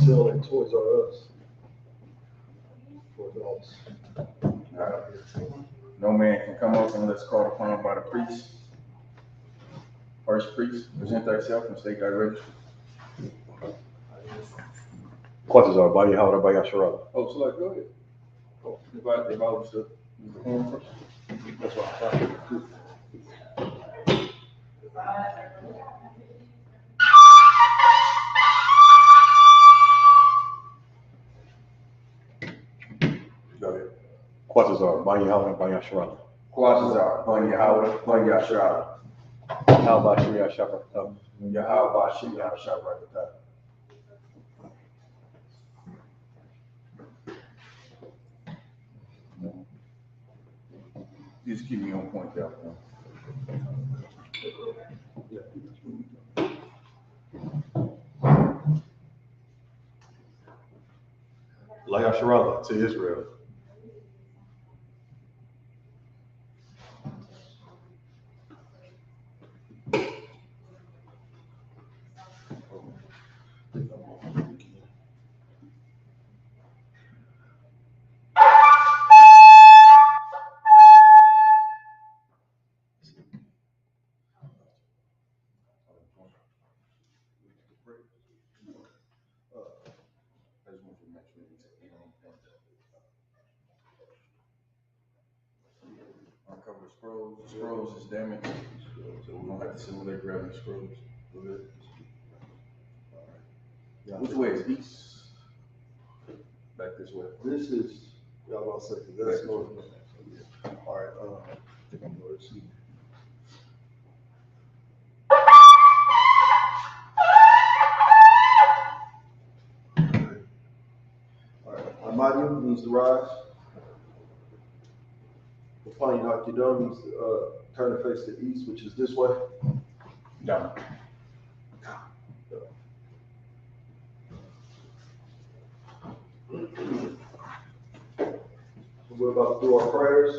sell at Toys R Us for adults. No man can come up unless called upon by the priest. First priest, present thyself and state thy religion. Quantas are by Yahweh, by Yasharala. Oh, so like, go ahead. Oh, if I understood. That's what I'm talking. Go ahead. Quantas are by Yahweh, by Yasharala. Quasar, Bun Yahweh, Bun Yashara. How about Shia Shabbat? Yahweh, Shim Yahshua, right at that. Just keep me on point there. La Yasharala to Israel. Uncover the scrolls. The scrolls is damaged, so we're gonna have to simulate grabbing the scrolls. Go ahead. All right. Which way is east? Back this way. This is, y'all want to say, that's north. All right, I think I'm going to see. All right, Amadi means to rise. Upon Hakidon means to turn the face to the east, which is this way. Down. We're about to do our prayers.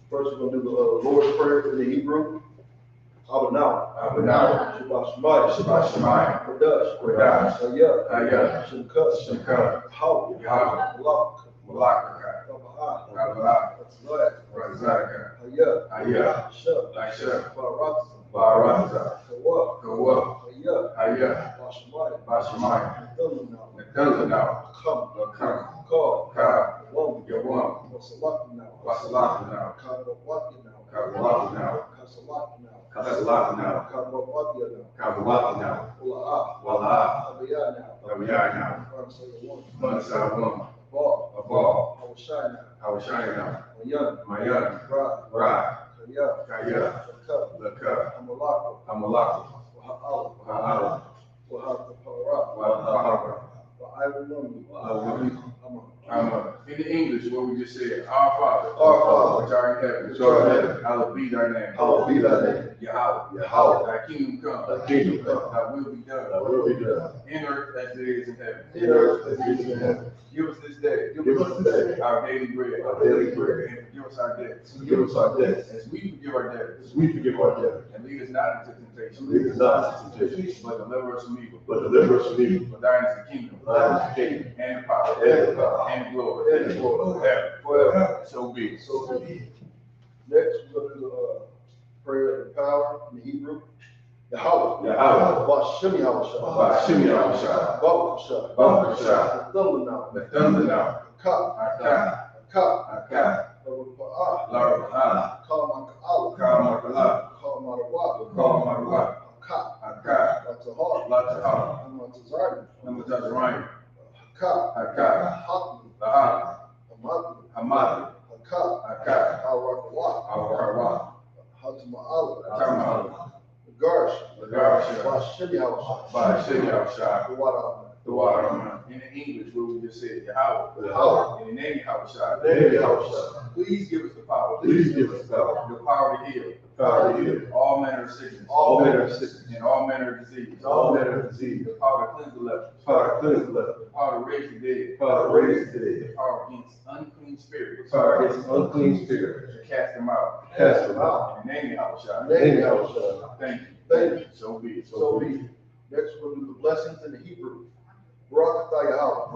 First, we're going to do the Lord's Prayer in the Hebrew. Abba Shabbat Shemayim. Shabbat Shemayim. Kodash. Hayah. Shemka. Yahweh. Malak. Malaka. Kabbalah. Kabbalah. Razak. Hayah. Hayah. Shep. Shep. Baratza. Kawa. Hayah. Hayah. Bashemayim. Bashemayim. Netanyahu. Come. Call. Yawam. Wasalakina. Wasalakina. Kabawakina. Kabawakina. Kasalakina. Kasalakina. Kabawakina. Kabawakina. Ula'ah. Wallah. Abiyana. Abiyana. Mansawam. Abal. Hawashayana. Mayan. Ra. Kaya. Laka. Amalaka. Waha'ala. Waha'ala. In the English, what we just said, our Father, which art in heaven, hallowed be thy name. Yahweh, thy kingdom come, thy will be done, in earth as it is in heaven. Give us this day our daily bread, and forgive us our debts, as we forgive our debtors. And lead us not into temptation, but deliver us from evil. For thine is the kingdom, and the power, and the glory, forever. So be it. Next, we're going to do the prayer of power in the Hebrew. Yahweh. Bashim Yahweh. Baruch Shah. Nathanael, Akah, Lara'ah, Ka'amakala, Ka'amakala, Akah, Latahar, Namatazarayim, Akah, Lahab, Hamad, Akah, Awarawah, Hatama'ala, Garsh, Bashim Yahweh, the water. In the English, what we just said, Yahweh. In the name Yahweh. Please give us the power. The power to heal. All manner of sickness. And all manner of disease. The power to cleanse the leper. The power to raise the dead. The power against unclean spirits. To cast them out. In the name Yahweh. Thank you. So be it. Next, we'll do the blessings in the Hebrew. Barakatah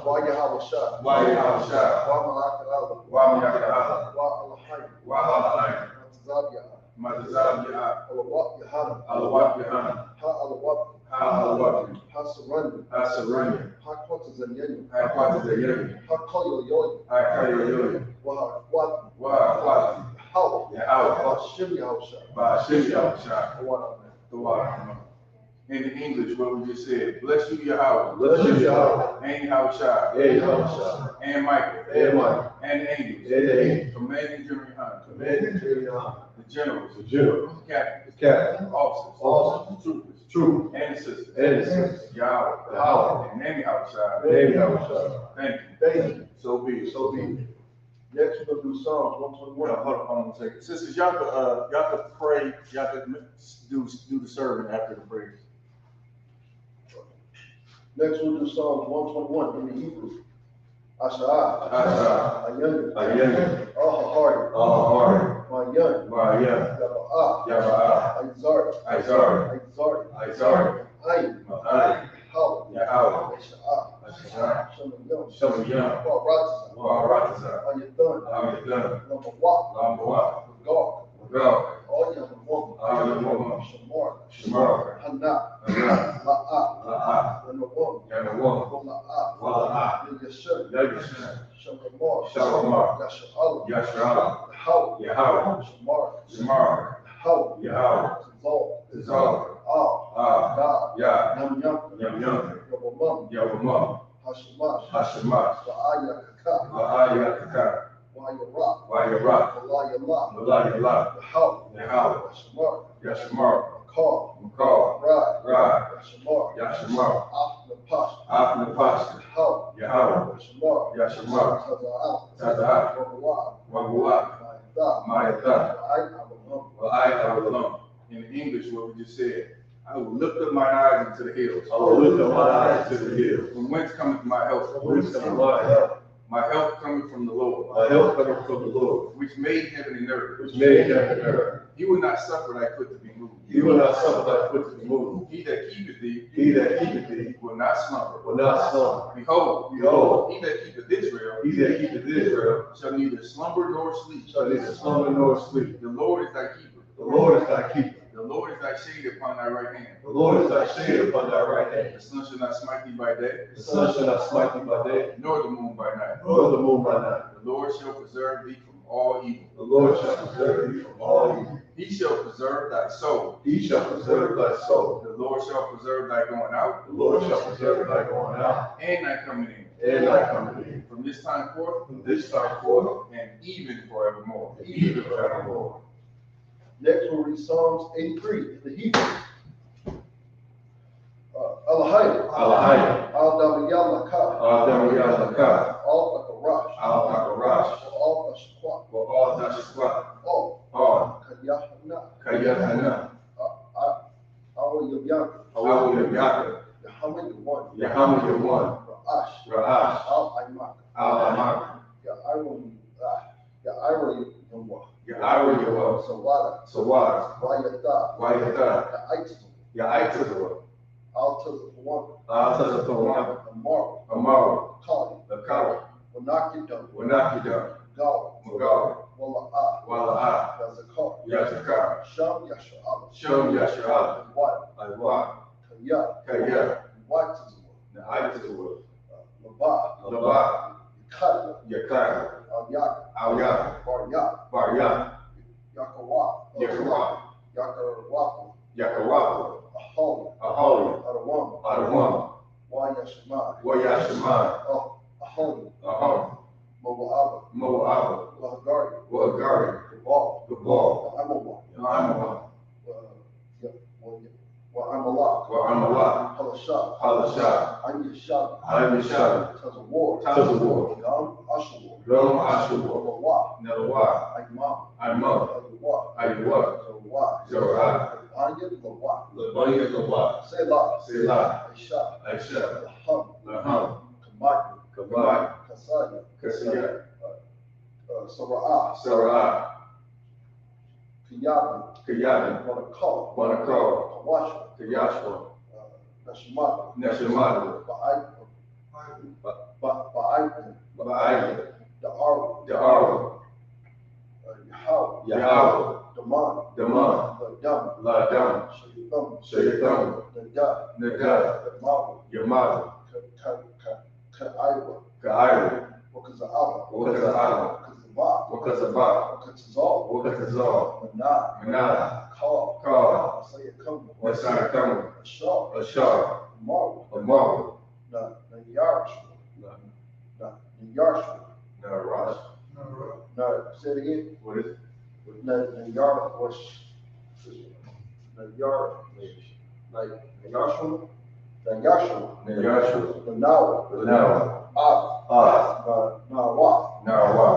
Why Yahweh Shah? Why Yahweh Shah? Why Malak Allah? Why Malak? Why Allah Hayy? Why Allah? Matazab Yah. Matazab Yah. Alawat Yahana. Alawat Yahana. Ha Alawat. Ha Alawat. Ha Surrender. Ha Surrender. Ha Quantas and Yenu. Ha Quantas and Yenu. Ha Koyo Yoy. Ha Koyo Yoy. Wah Quat. Wah How? Yahweh. Bashim Yahweh Shah. Bashim Yahweh Shah. The water. In the English, what we just said, bless you, Yahweh. Bless you, Yahweh. And Yahweh Shah. And Yahweh Shah. And Michael. And Michael. And the angels. And the angels. Commanding General Hunt. Commanding General. The generals. The generals. The captains. The captains. Officers. Officers. Troopers. Troopers. And the sisters. And the sisters. Yahweh. Yahweh. And name Yahweh Shah. And Yahweh Shah. Thank you. Thank you. So be it. So be it. Next, we're gonna do Psalms 121. Hold on a second. Sisters, y'all could pray, y'all could do the sermon after the praise. Next, we'll do Psalms 121 in the Hebrew. Asha'ah. Asha'ah. Ayan. Ayan. Ahahari. Ahahari. Mayan. Mayan. Yaba'ah. Yaba'ah. Aizari. Aizari. Aizari. Aizari. Ayin. Ayin. Yahweh. Yahweh. Asha'ah. Asha'ah. Shamayam. Shamayam. Baratza. Baratza. Ayatan. Ayatan. Lambawah. Lambawah. Gog. Gog. Ayamawam. Ayamawam. Shamar. Shamar. Hana. Hana. La'ah. La'ah. Yanawam. Yanawam. Wala'ah. Wala'ah. Yashar. Yagashah. Shamar. Shamar. Yasha'al. Yasha'al. Yahweh. Yahweh. Shamar. Shamar. Yahweh. Yahweh. Zol. Zol. Ah. God. Yah. Yam Yam. Yam Yam. Yabamam. Yavamam. Hashemash. Hashemash. Ba'aya Kaka. Va'ayakaka. Wayarah. Wayarah. Walayallah. Malayala. Yahweh. Yahweh. Shamar. Yashamar. Makar. Makar. Rad. Rad. Shamar. Yashamar. Afnapash. Apnapash. Yahweh. Yahweh. Shamar. Yashamar. Taza'ah. Taza'ah. Wawah. Wagua. Ma'adah. Ma'adah. Wa'ayabamam. Wa'ayabamam. In English, what we just said, I will lift up my eyes into the hills. I will lift up my eyes to the hills. From whence cometh my help? From whence cometh my help? My help cometh from the Lord, My help cometh from the Lord, which made heaven and earth. which made heaven and earth. He will not suffer thy foot to be moved. He will not suffer thy foot to be moved. He that keepeth thee He that keepeth thee will not slumber. will not slumber. Behold, Behold, he that keepeth Israel he that keepeth Israel shall neither slumber nor sleep. shall neither slumber nor sleep. The Lord is thy keeper. The Lord is thy keeper. The Lord is thy shade upon thy right hand. The Lord is thy shade upon thy right hand. The sun shall not smite thee by day, The sun shall not smite thee by day, nor the moon by night. nor the moon by night. The Lord shall preserve thee from all evil. The Lord shall preserve thee from all evil. He shall preserve thy soul. He shall preserve thy soul. The Lord shall preserve thy going out The Lord shall preserve thy going out and thy coming in. and thy coming in. From this time forth From this time forth, and even forevermore. even forevermore. Next, we'll read Psalms 83 in the Hebrew. Alahayim. Alahayim. Al-Dawiyalaka. Al-Dawiyalaka. Al-Akarash. Al-Akarash. Al-Ashqaq. All Dashqat. All. All. Kayahana. Kayahana. Awayabyan. Awayabyan. Yahweh the one. Yahweh the one. Ra'ash. Ra'ash. Al-Aymak. Al-Amak. Yahweh the one. Yahweh the one. Sawada. Sawad. Wayata. Wayata. Ya'aitzim. Ya'aitazwa. Al-Tazawwan. Al-Tazatawam. Amar. Amar. Kali. The Kala. Wanakidam. Wanakida. Gal. Mugawa. Wala'ah. Wala'ah. Yazakar. Yazakar. Sham Yasha'al. Shom Yasha'al. What? Aywa. Kaya. Kaya. Watazwa. Na'aitazwa. Laba. Laba. Yakad. Yakar. Al-Yak. Al-Yak. Bar-Yak. Baryan. Yakawa. Yakawah. Yakarwapa. Yakawah. Aholi. Aholi. Adawam. Adawam. Wayashimai. Wayashimai. Aholi. Ahom. Mo'aba. Mo'ab. Lahagari. Wagari. Gabal. Gabal. Amawa. Amawa. Wa'amalak. Wa'amalak. Halashah. Halashah. Anyashah. Anyashah. Tazawar. Tazawar. Yam Ashawar. Ram Ashur. Nawa. Nelawa. Aymam. Imam. Aywa. Aywa. Zawwa. Zorai. Anya Lawa. Labaya Lawa. Selah. Selah. Aisha. Aisha. Laham. Laham. Kamaki. Kabad. Kasaya. Kasiyat. Sara'ah. Sarah. Kiyabi. Kayabin. Wanakal. Wanakal. Kawasha. Kayashwa. Nashimata. Neshamadu. Ladam, Shaytham, Naga, Yamada, Ka'ira, Ka'ira, Wakaza'ala, Wakaza'ala, Wakazaba, Wakazabah, Wakazal, Wakazal, Manada, Ka, Messiah Kama, Ashar, Marvel, Marvel, Yarsha, Narash. no, say it again. What is it? Yar was, Yar, like, Yashua, Nayashua, the Nawa, Lanawa, Nawa, Narawa,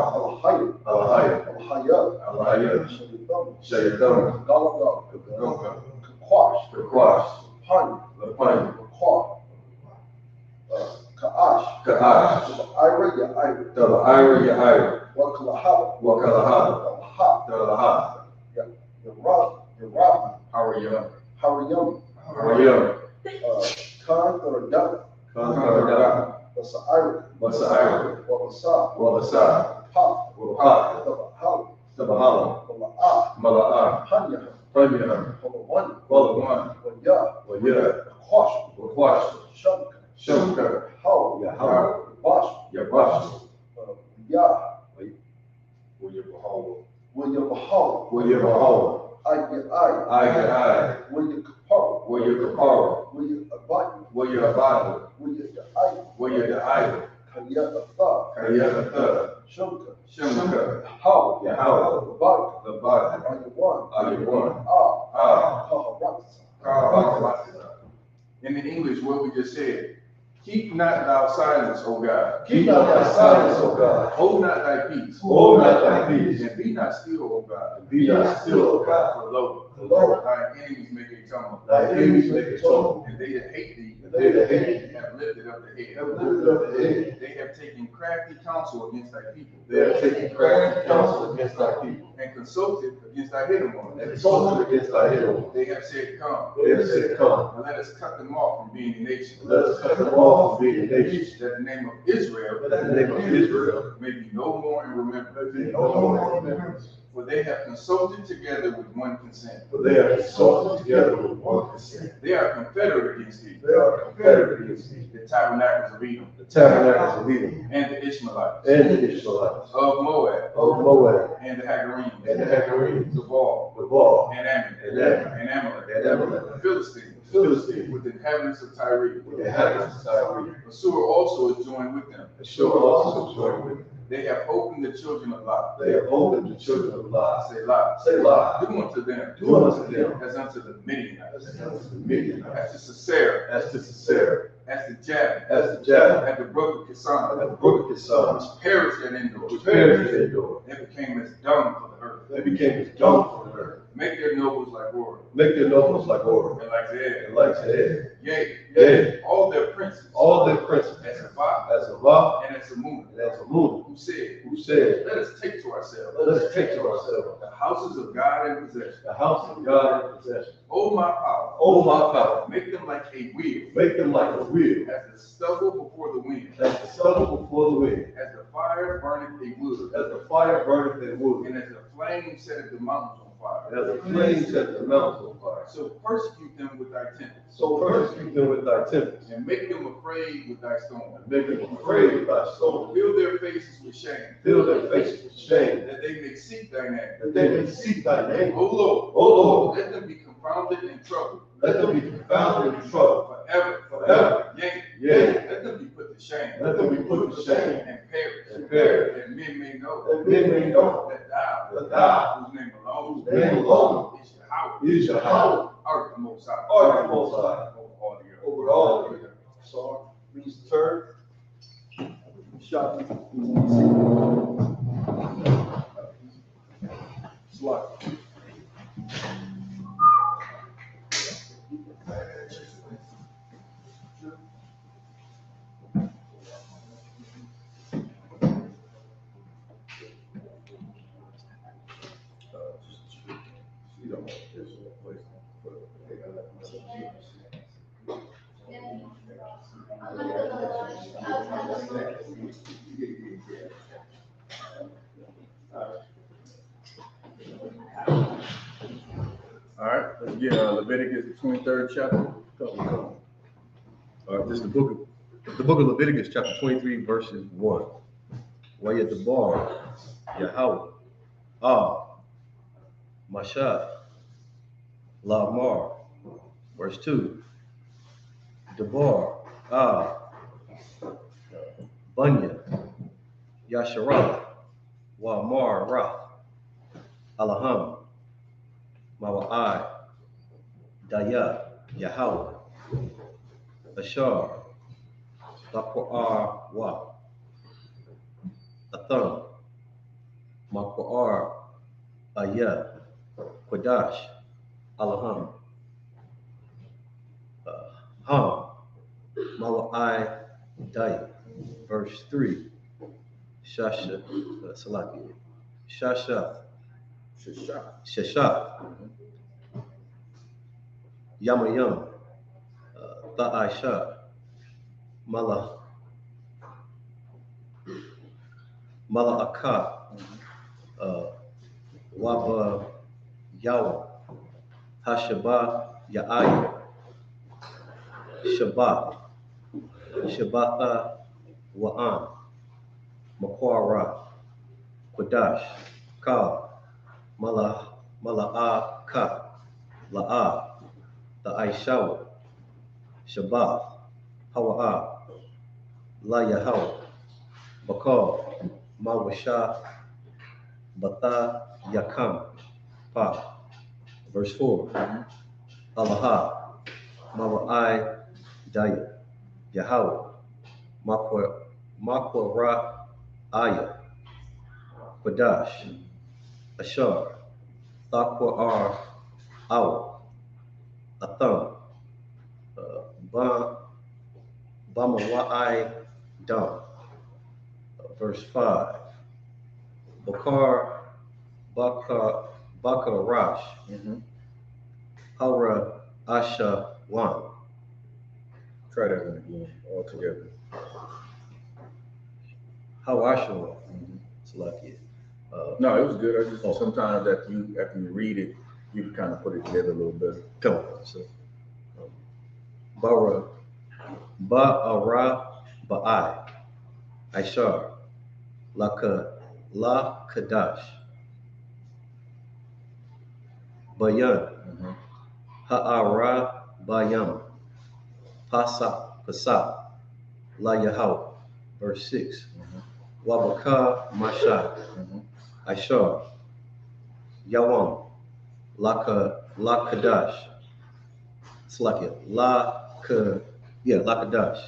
Alahaya, Alahaya, Shaytham, Shaytham, Galagah, Goga, Kakwash, Kakwash, Panya, Lapanya, Kakwa, Ka'ash, Ka'ash, Ira, Ira, Wakalahaba, Wakalaha, Dalaha, Yarabi, Harayam, Hariyam, Harayam, Khan or Dun, Kankarada, Basaira, Basaira, Wabasa, Wabasa, Pa, Wapaka, Tabahal, Tabahala, Bala'a, Mala'a, Hanya, Panya, Balawani, Walawan, Waya, Waya, Kwash, Wakwash, Shanka, Shamka, How, Yahweh, Bash, Yabash, Ya, Wayabahawa, William Wayabahawa, I, William Kapar, Wayakapara, William Abadi, Wayabada, William Da'ai, Wayadaida, Kaya Atha, Kayakata, Shamka, Shamka, How, Yahweh, Abadi, Labada, Ayawan, Ayawan, Kaharatsa. Kaharatsa. In the English, what we just said, keep not thou silence, O God. Keep not thy silence, O God. Hold not thy peace. Hold not thy peace. And be not still, O God. Be not still, O God. For lo, Lo, thy enemies make a tumult. thy enemies make a tumult. And they that hate thee, And they that hate thee have lifted up the head. have lifted up the head. They have taken crafty counsel against thy people. They have taken crafty counsel against thy people. And consulted against thy hidden ones. And consulted against thy hidden ones. They have said, come. They have said, come. And let us cut them off from being a nation. Let us cut them off from being a nation. That the name of Israel, That the name of Israel may be no more in remembrance. may be no more in remembrance. For they have consulted together with one consent. For they have consulted together with one consent. They are confederate against thee. They are confederate against thee. The tabernacles of Edom, The tabernacles of Edom, and the Ishmaelites, and the Ishmaelites, of Moab, of Moab, and the Hagarenes, and the Hagarenes, Gabal, the Baal, and Ammon, and Ammon, and Amalek, and Amalek, the Philistines, the Philistines, with the inhabitants of Tyre. with the inhabitants of Tyre. Assur also is joined with them. Ashur also joined with them. They have opened the children of Lot. They have opened the children of Lot. Say Lot. Selah. Do unto them. Do unto them As unto the Midianites. as unto the Midianites, As to Sisera. as to Sisera, As to Jabin. as to Jabin, At the brook of at Kison. the brook of Kison, Which perished at Endor. which perished in Endor. They became as dung for the earth. They became as dung for the earth. Make their nobles like Or. Make their nobles like Oreb, And like Zed. and like Zed. Yea, all their princes. All their princes, As Sabah. as Avah, And as Amun. and as Amun, Who said, who said, let us take to ourselves let us take to ourselves the houses of God in possession. the house of God in possession. O my power. O my power, Make them like a wheel. make them like a wheel, As the stubble before the wind. as the stubble before the wind, As the fire burneth a wood. as the fire burneth in wood, And as the flame setteth the mountains on fire. and as the flames set the mountains on fire. So persecute them with thy tempest. So persecute them with thy tempest, And make them afraid with thy storm. and make them afraid with thy stone. Fill their faces with shame. Fill their faces with shame, That they may seek thy name. that they may seek thy name. O Lord. O Lord, Let them be confounded and troubled. let them be confounded and troubled Forever. forever. Yea. Yea, Let them be put to shame. let them be put to shame And perish. and perish, That men may know. that men may know That thou. that thou, Whose name alone. whose name alone Is Yahweh. is Yahweh, Art the most high. art the Most High, Over all the earth. over all the earth. So, means the third. Shot. Slide. All right. get Leviticus, the 23rd chapter. All right, this is the book of Leviticus, chapter 23, verses 1. Wayat the bar, Yahweh, Mashah, Lamar. Verse 2. Debar, Bunya, Yasharah, Wamar, Ra, Alaham, Mawa'ai, Daya, Yahweh, Ashar, Lakwa'ar, Wa, Atham, Makwa'ar, Ayah, Quadash, Alaham, Ham, Mawa'ai, Daya. Verse 3. Shasha, Salaki, Shasha, Shasha, Yamayam, Ta'aisha, Mala'aka, Waba, Yawa, Hashaba, Ya'ai, Shabbat, Shabbatha, Wa'an, Makwara, Qudash, Ka, Mala'aka, La'a, Ta'aishawa, Shabbat, Hawa'a, La Yahweh, Bakal, Mawasha, Bata, Yakam, Pa. Verse 4. Alaha, Mawa'ai, Daya, Yahweh, Makwa Ra, Aya, Qudash, Ashar, Thakwa Ar, Awa, Atham, Bamawa'ai, Dam. Verse 5. Bakar, Bakar Rash, Hara, Asha, Wan. Try that one again, all together. Hawashua, Salakia. No, it was good. I just sometimes after you read it, you can kind of put it together a little bit. Come on. So, Bara, Ba'ara, Ba'ai, Aishar, La Kadash, Bayan, Ha'ara, Bayam, Pasa, La Yahweh. Verse 6. Wabaka, Masha, Aishar, Yawam, La Kadash, Slakia, La Kadash,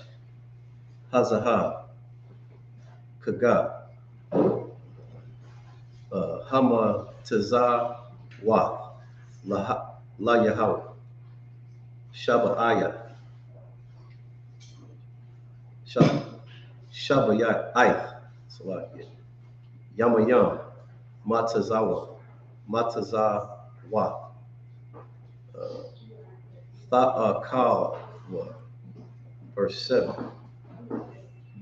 Hazaha, Kaga, Hama Tazah, Wa, La Yahweh, Shaba'aya, Shabayai, Salakia, Yamayam, Matazawa, Tha'akal, verse 7.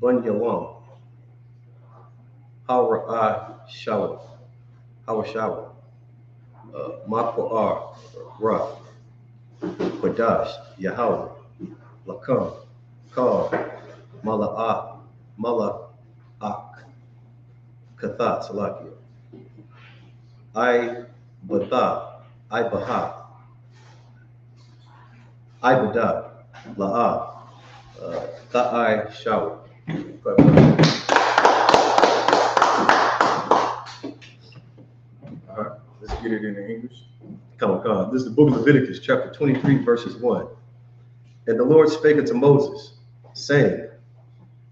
Bunyawam, Hawra'a Shawa, Makwa'ar, Ra, Qudash, Yahweh, Lakam, Kal, Mala'ak, Kathat, Salakia, Baha, Bada, La'a, Ta'ai Shawa. Let's get it in English. Come on. This is the book of Leviticus, chapter 23, verses 1. And the Lord spake unto Moses, saying,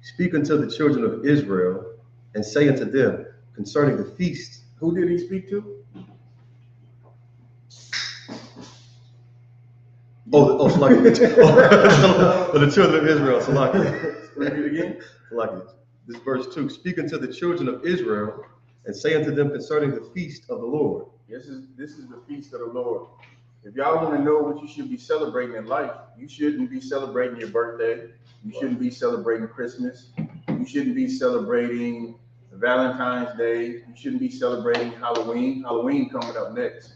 Speak unto the children of Israel, and say unto them concerning the feast. Who did he speak to? Salakia. The children of Israel, Salakia. Read it again. Salakia. This is verse 2. Speak unto the children of Israel, and say unto them concerning the feast of the Lord. This is the feast of the Lord. If y'all want to know what you should be celebrating in life, you shouldn't be celebrating your birthday. You shouldn't be celebrating Christmas. You shouldn't be celebrating Valentine's Day. You shouldn't be celebrating Halloween. Halloween coming up next.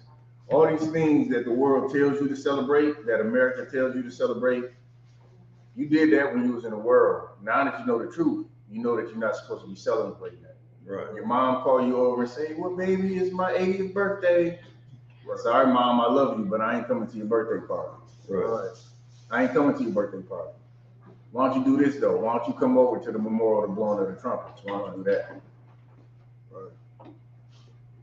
All these things that the world tells you to celebrate, that America tells you to celebrate, you did that when you was in the world. Now that you know the truth, you know that you're not supposed to be celebrating that. Right. Your mom call you over and say, well, baby, it's my 80th birthday. Well, sorry, mom, I love you, but I ain't coming to your birthday party. Right. I ain't coming to your birthday party. Why don't you do this, though? Why don't you come over to the memorial of the blowing of the trumpets? Why don't you do that? Right.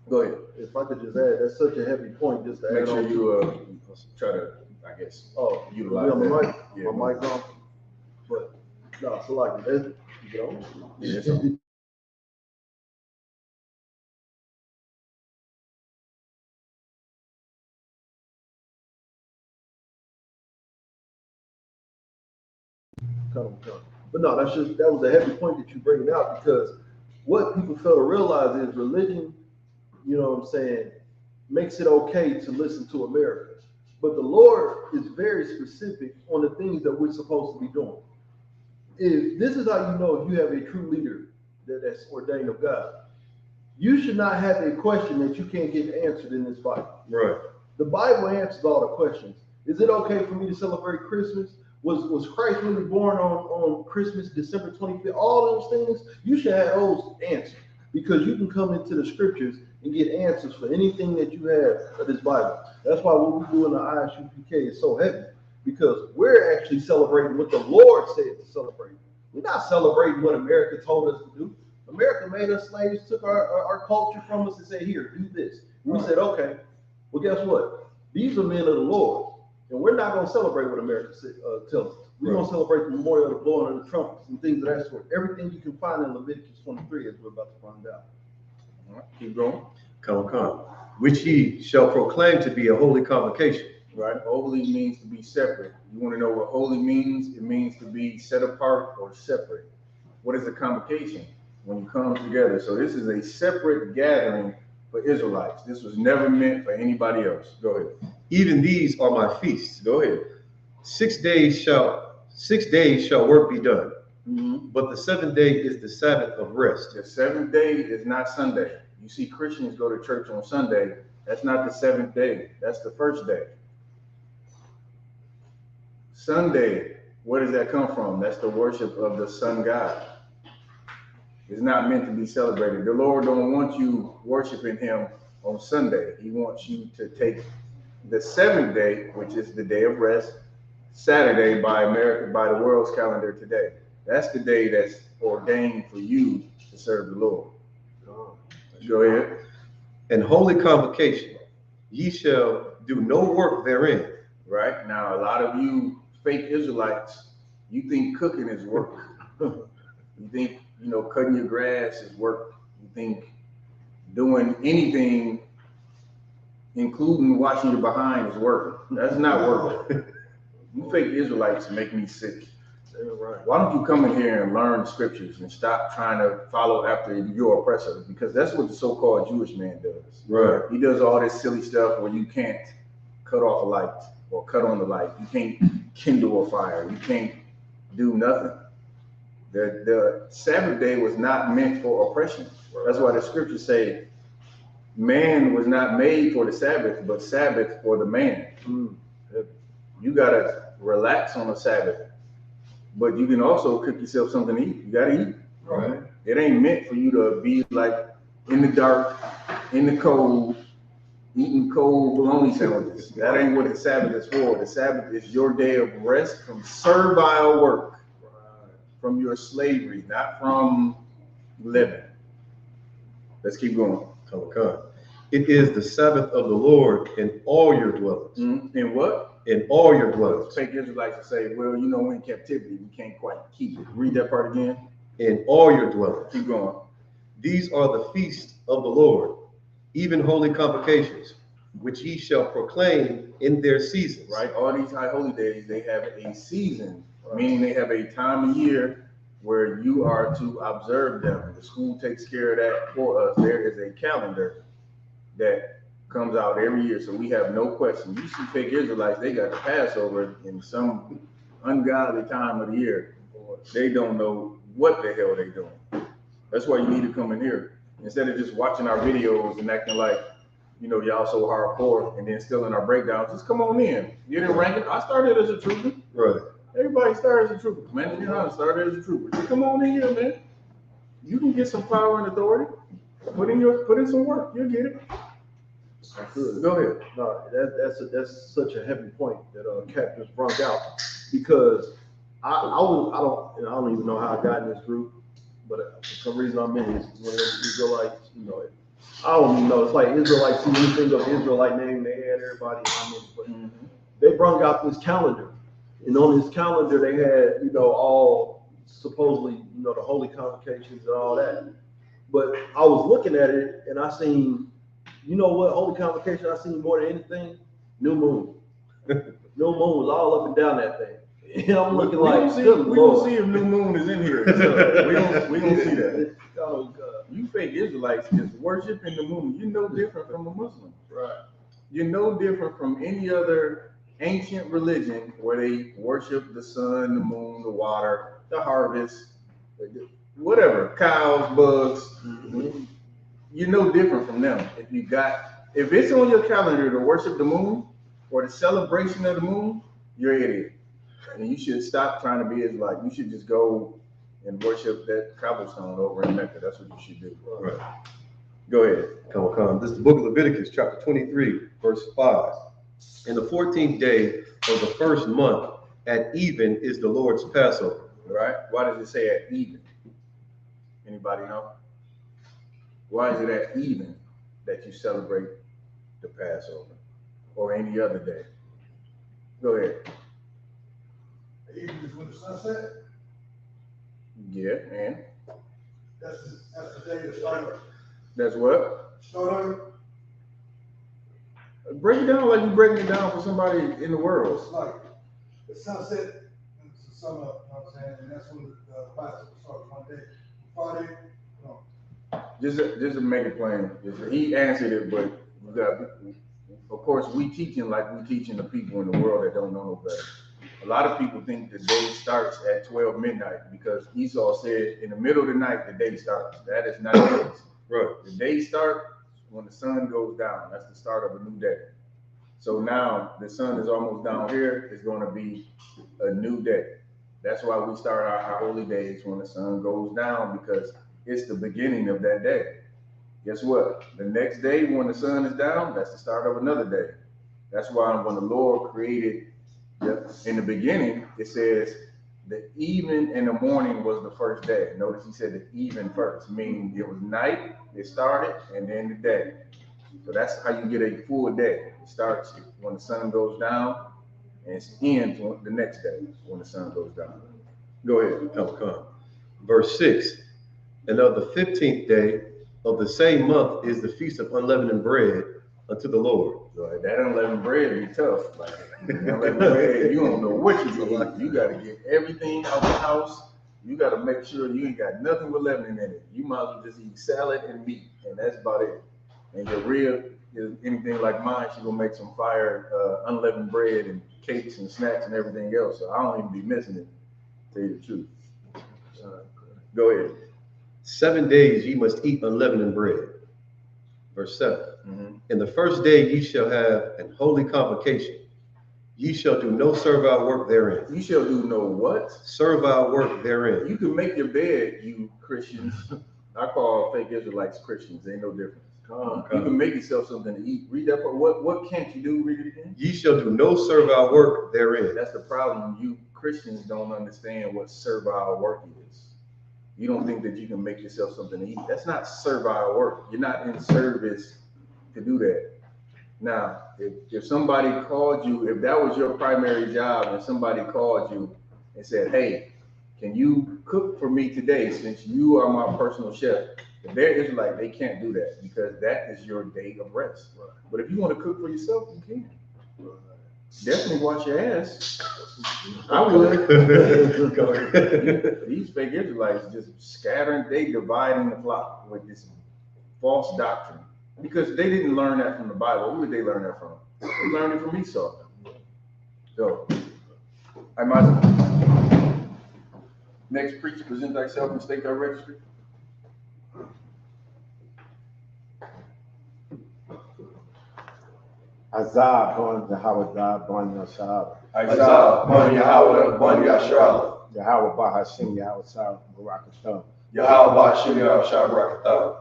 Go ahead. If I could just add, that's such a heavy point, just to Make add sure on. you try to, I guess, utilize on the that. mic? Yeah, My mic on? But, no, so like, that's, you know. Yeah, it's on. Come. But no, that was a heavy point that you bring out, because what people fail to realize is religion, you know what I'm saying, makes it okay to listen to America. But the Lord is very specific on the things that we're supposed to be doing. If this is how you know if you have a true leader that's ordained of God, you should not have a question that you can't get answered in this Bible. Right. The Bible answers all the questions. Is it okay for me to celebrate Christmas? Was Christ really born on Christmas, December 25th? All those things, you should have those answered, because you can come into the scriptures and get answers for anything that you have of this Bible. That's why what we do in the Isupk is so heavy, because we're actually celebrating what the Lord said to celebrate. We're not celebrating what America told us to do. America made us slaves, took our culture from us and said, here, do this. And we said, okay, well, guess what? These are men of the Lord. And we're not going to celebrate what America tells us. We're going to celebrate the memorial of the blowing of the trumpets and things of that sort. Everything you can find in Leviticus 23, as we're about to find out. All right, keep going. Come. Which ye shall proclaim to be a holy convocation. Right? Holy means to be separate. You want to know what holy means? It means to be set apart or separate. What is a convocation? When you come together. So this is a separate gathering for Israelites. This was never meant for anybody else. Go ahead. Even these are my feasts. Go ahead. 6 days shall work be done. Mm-hmm. But the 7th day is the Sabbath of rest. The 7th day is not Sunday. You see Christians go to church on Sunday. That's not the 7th day. That's the first day. Sunday, where does that come from? That's the worship of the sun god. It's not meant to be celebrated. The Lord don't want you worshiping him on Sunday. He wants you to take the 7th day, which is the day of rest, Saturday by the world's calendar today. That's the day that's ordained for you to serve the Lord. Go ahead. And holy convocation, ye shall do no work therein. Right? Now, a lot of you fake Israelites, you think cooking is work. You think, cutting your grass is work. You think doing anything, including washing your behind, is work. That's not work. You fake Israelites make me sick. Right. Why don't you come in here and learn scriptures and stop trying to follow after your oppressor? Because that's what the so-called Jewish man does. Right. He does all this silly stuff where you can't cut off a light or cut on the light. You can't kindle a fire. You can't do nothing. The Sabbath day was not meant for oppression. That's why the scriptures say man was not made for the Sabbath, but Sabbath for the man. You gotta relax on the Sabbath, but you can also cook yourself something to eat. You gotta eat. Right. It ain't meant for you to be like in the dark, in the cold, eating cold bologna sandwiches. That ain't what the Sabbath is for. The Sabbath is your day of rest from servile work, from your slavery, not from living. Let's keep going. Come. It is the Sabbath of the Lord in all your dwellings. In what? In all your dwellings. Fake Israelites will say, well, we're in captivity. We can't quite keep it. Read that part again. In all your dwellings. Keep going. These are the feasts of the Lord, even holy convocations, which ye shall proclaim in their seasons. Right? All these high holy days, they have a season, meaning they have a time of year where you are to observe them. The school takes care of that for us. There is a calendar that comes out every year, so we have no question. You see fake Israelites, they got the Passover in some ungodly time of the year. They don't know what the hell they're doing. That's why you need to come in here. Instead of just watching our videos and acting like you know, y'all so hardcore, and then still in our breakdowns, just come on in. You didn't rank it. I started as a trooper. Right. Everybody started as a trooper. Man, you know, I started as a trooper. Just come on in here, man. You can get some power and authority. Put in some work. You'll get it. Good. Go ahead. No, that's such a heavy point that Cap just brought out, because I don't even know how I got in this group, but for some reason I'm in it. When Israelites, you know, I don't even know. It's like Israelites see anything of Israelite name, they had everybody. I'm in, but they brought out this calendar, and on this calendar they had, you know, all supposedly, you know, the holy convocations and all that. But I was looking at it and I seen, you know what, holy convocation I seen more than anything? New moon. New moon was all up and down that thing. And I'm looking like, we don't see if new moon is in here. So we don't see that. Oh God. You fake Israelites just worshiping the moon. You're no different from a Muslim. Right. You're no different from any other ancient religion where they worship the sun, the moon, the water, the harvest, whatever, cows, bugs. Mm-hmm. You're no different from them. If it's on your calendar to worship the moon or the celebration of the moon, you're an idiot. And you should stop trying to be Israelite. You should just go and worship that cobblestone over in Mecca. That's what you should do. Right. Go ahead. Come. This is the book of Leviticus, chapter 23, verse 5. In the 14th day of the first month, at even is the Lord's Passover. Right? Why does it say at even? Anybody know? Why is it at even that you celebrate the Passover or any other day? Go ahead. Even is when the sun set. Yeah, and That's the day to start. that's what? Start. Break it down like you're breaking it down for somebody in the world. It's like the sunset and the sun up. You know what I'm saying? And that's when the Passover starts one day. Friday. Just to make it plain, he answered it, but we got, of course, we teaching like we teaching the people in the world that don't know no better. A lot of people think the day starts at 12 midnight because Esau said in the middle of the night the day starts. That is not the case. Right. The day starts when the sun goes down. That's the start of a new day. So now the sun is almost down here. It's going to be a new day. That's why we start our holy days when the sun goes down, because it's the beginning of that day. Guess what? The next day when the sun is down, that's the start of another day. That's why when the Lord created, in the beginning, it says the even and the morning was the first day. Notice he said the even first, meaning it was night, it started, and then the day. So that's how you get a full day. It starts when the sun goes down, and it ends the next day when the sun goes down. Go ahead. Come. Verse 6. And of the 15th day of the same month is the feast of unleavened bread unto the Lord. So that unleavened bread be tough. Like unleavened bread, you don't know what you do. You got to get everything out the house. You got to make sure you ain't got nothing with leavening in it. You might as well just eat salad and meat, and that's about it. And your real is anything like mine, she gonna make some fire unleavened bread and cakes and snacks and everything else. So I don't even be missing it. To tell you the truth. Go ahead. 7 days ye must eat unleavened bread. Verse 7. Mm-hmm. In the first day ye shall have an holy convocation. Ye shall do no servile work therein. You shall do no what? Servile work therein. You can make your bed, you Christians. I call fake Israelites Christians. They no different. You can make yourself something to eat. Read that part. What can't you do? Read it again. Ye shall do no servile work therein. That's the problem. You Christians don't understand what servile work is. You don't think that you can make yourself something to eat. That's not servile work. You're not in service to do that. Now, if somebody called you, if that was your primary job and somebody called you and said, hey, can you cook for me today since you are my personal chef? If they're Israelite, they can't do that because that is your day of rest. But if you want to cook for yourself, you can. Definitely wash your ass. I would. These fake Israelites just scattering, they dividing the flock with this false doctrine. Because they didn't learn that from the Bible. Who did they learn that from? They learned it from Esau. So, I might. Next preacher, present thyself and state thy registry. Azab Bon Yahweh Bon Yashab. Isaiah, Bon Yahweh, Bon Yashar. Yahweh Bahashim Yahweh Sar Barakatam. Yahweh Bashim Yahweh Shabrakatah.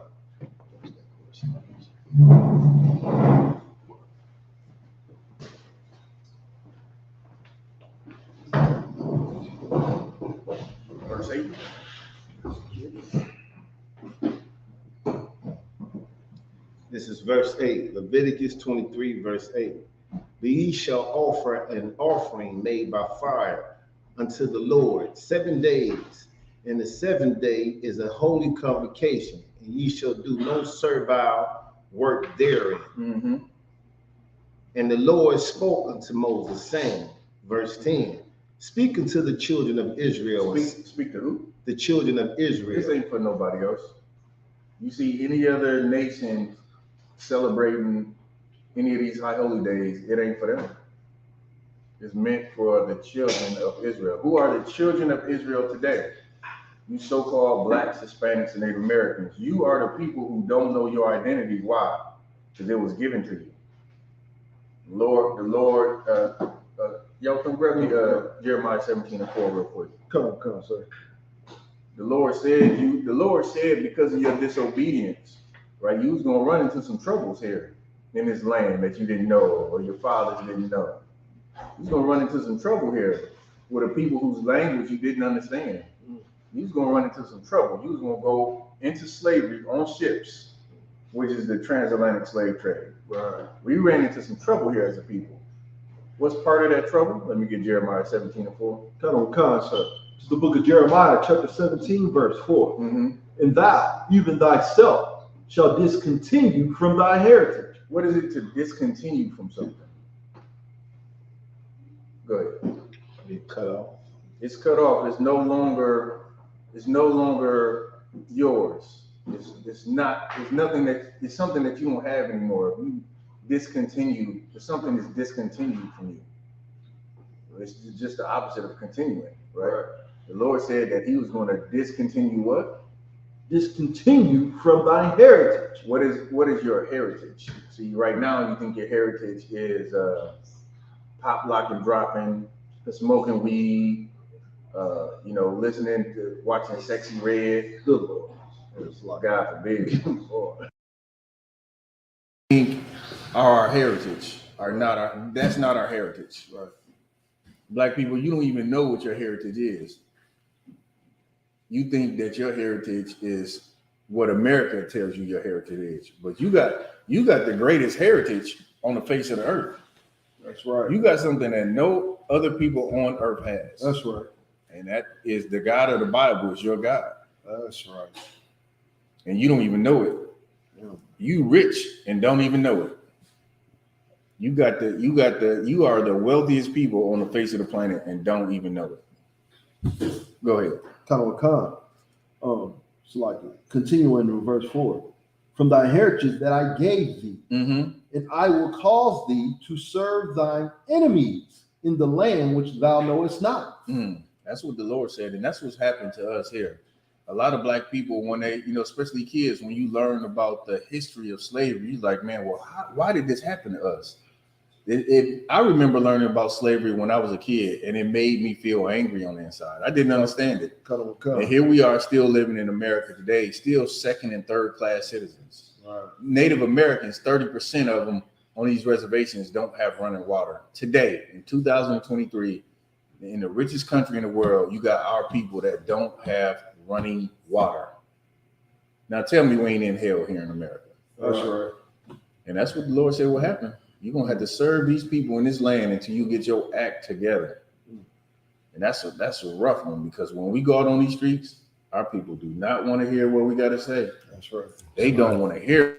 Verse 8. This is verse 8, Leviticus 23, verse 8. But ye shall offer an offering made by fire unto the Lord 7 days, and the 7th day is a holy convocation, and ye shall do no servile work therein. Mm-hmm. And the Lord spoke unto Moses, saying, verse 10, speak unto the children of Israel. Speak to who? The children of Israel. This ain't for nobody else. You see any other nation celebrating any of these high holy days, it ain't for them. It's meant for the children of Israel. Who are the children of Israel today? You so-called blacks, Hispanics, and Native Americans. You are the people who don't know your identity. Why? Because it was given to you. The Lord, y'all come grab me Jeremiah 17:4 real quick. Come on, sir. The Lord said because of your disobedience, right? You was gonna run into some troubles here in this land that you didn't know or your fathers didn't know. You was gonna run into some trouble here with a people whose language you didn't understand. You was gonna run into some trouble. You was gonna go into slavery on ships, which is the transatlantic slave trade. Right. We ran into some trouble here as a people. What's part of that trouble? Let me get Jeremiah 17:4. Come, sir. It's the book of Jeremiah, chapter 17, verse 4. Mm-hmm. And thou, even thyself, shall discontinue from thy heritage. What is it to discontinue from something? Go ahead. Be cut off. It's cut off. It's no longer yours. It's nothing that it's something that you don't have anymore. If you discontinue, if something is discontinued from you. It's just the opposite of continuing, right? The Lord said that he was going to discontinue what? Discontinue from thy heritage. What is your heritage? See, right now you think your heritage is pop, lock, and dropping, smoking weed, listening to watching Sexy Red. Good Lord. God forbid. Our heritage that's not our heritage. Right. Black people, you don't even know what your heritage is. You think that your heritage is what America tells you your heritage is, but you got the greatest heritage on the face of the earth. That's right. You got something that no other people on earth has. That's right. And that is the God of the Bible is your God. That's right. And you don't even know it. Yeah. You rich and don't even know it. You are the wealthiest people on the face of the planet and don't even know it. Go ahead. It's like continuing in verse 4. From thy heritage that I gave thee, Mm-hmm. and I will cause thee to serve thine enemies in the land which thou knowest not. That's what the Lord said, and that's what's happened to us here. A lot of black people, when they, especially kids, when you learn about the history of slavery, you're like, man, well, why did this happen to us? I remember learning about slavery when I was a kid, and it made me feel angry on the inside. I didn't understand it. And here we are still living in America today, still second and third class citizens. Right. Native Americans, 30% of them on these reservations don't have running water. Today, in 2023, in the richest country in the world, you got our people that don't have running water. Now tell me we ain't in hell here in America. That's right. And that's what the Lord said will happen. You're going to have to serve these people in this land until you get your act together. And that's a rough one, because when we go out on these streets, our people do not want to hear what we got to say. That's right. They don't want to hear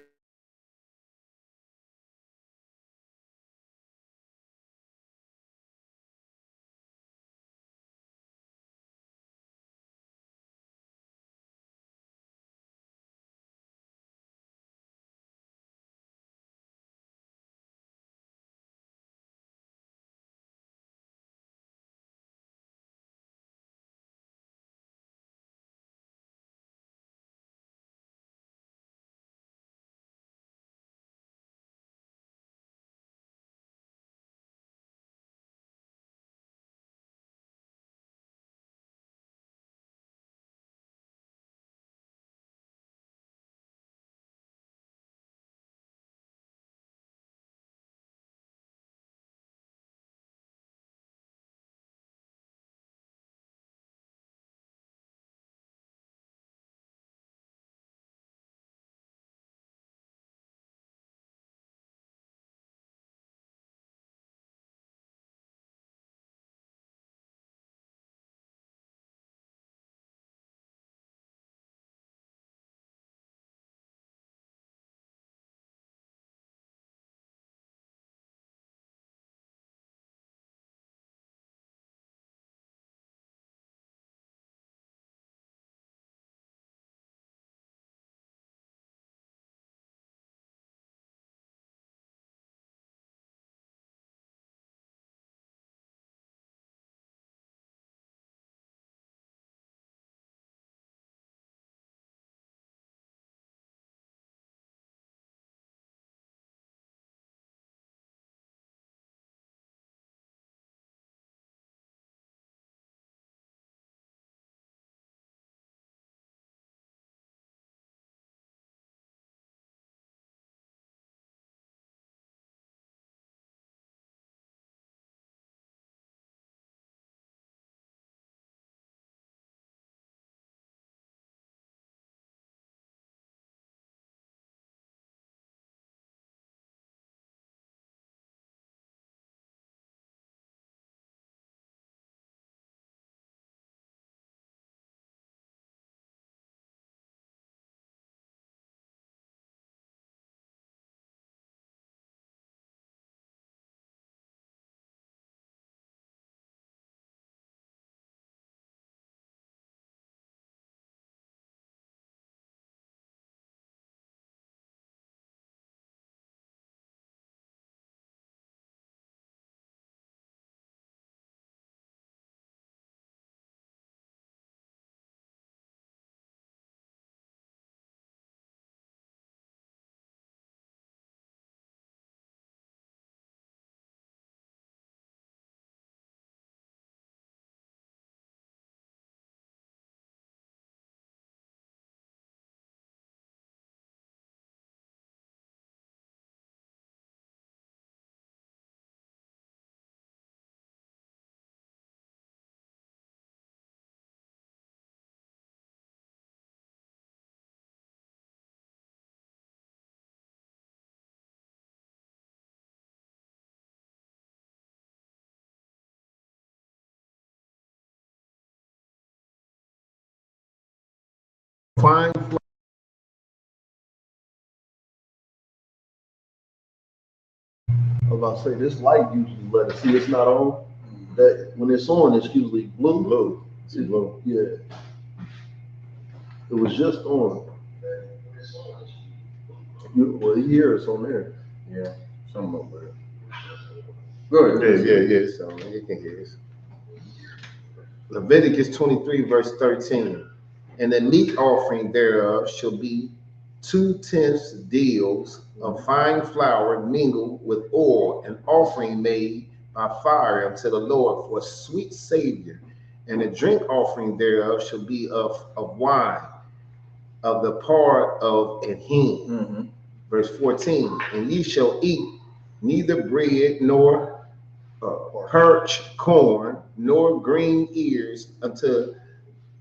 fine. I was about to say, this light usually let us see it's not on. That when it's on, it's usually blue. Blue. See blue. Yeah. It was just on. Well, here it's on there. Yeah, something over there. Go ahead. Yeah. So you can hear this. Leviticus 23, verse 13. And the meat offering thereof shall be 2/10 deals of fine flour mingled with oil, an offering made by fire unto the Lord for a sweet savior. And the drink offering thereof shall be of wine, of the part of an hin. Mm-hmm. Verse 14. And ye shall eat neither bread nor parched corn, nor green ears, until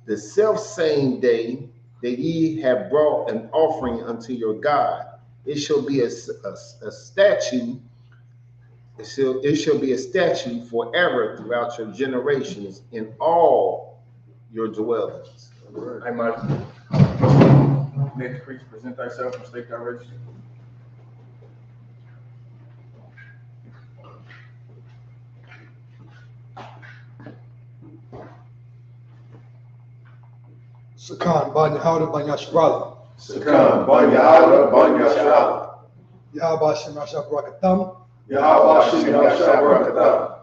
the self same day that ye have brought an offering unto your God. It shall be a statute. It shall be a statute forever throughout your generations in all your dwellings. I must. Next, preach, present thyself and state thy race. Sakan, Banya Howda, Banya Shabala. Sakan, Banya Howda, Banya Shabala. Yahaba Shem Rasha Barakatam. Yahweh Shem Yahshua Barakatah.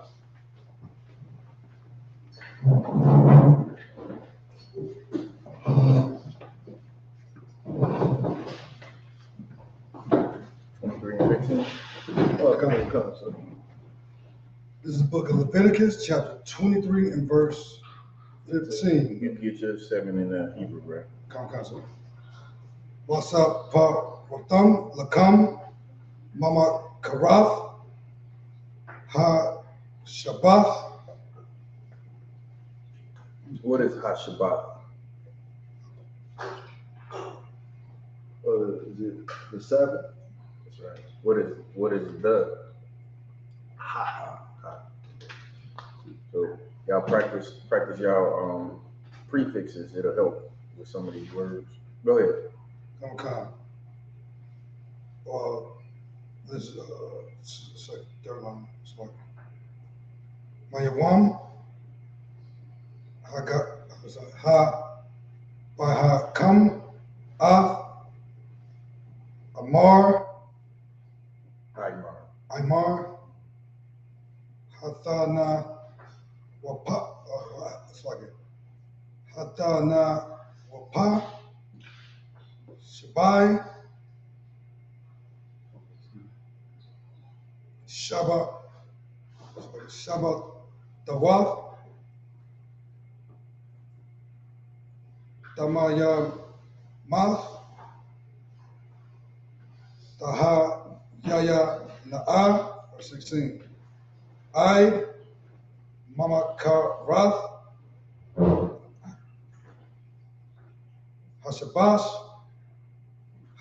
Come. So. This is the book of Leviticus, chapter 23 and verse 15. You can get your 7 in Hebrew, right? Come. What's up, Patam, Lakam, Mama Karath, Ha Shabbat. What is HaShabbat? Is it the Sabbath? That's right. What is the? Ha. So y'all practice y'all prefixes. It'll help with some of these words. Go ahead. Okay. This is like third line. It's like Mayawam, Ha, Baha Kam, Amar, Aymar, Hathana, Wapa, it's like it. Hathana, Wapa, Shabai, Shabbat, Tawaf, Tamaya, Math, Taha, Yaya, Na'a, verse 16. I, Mama Karath, Hashabash,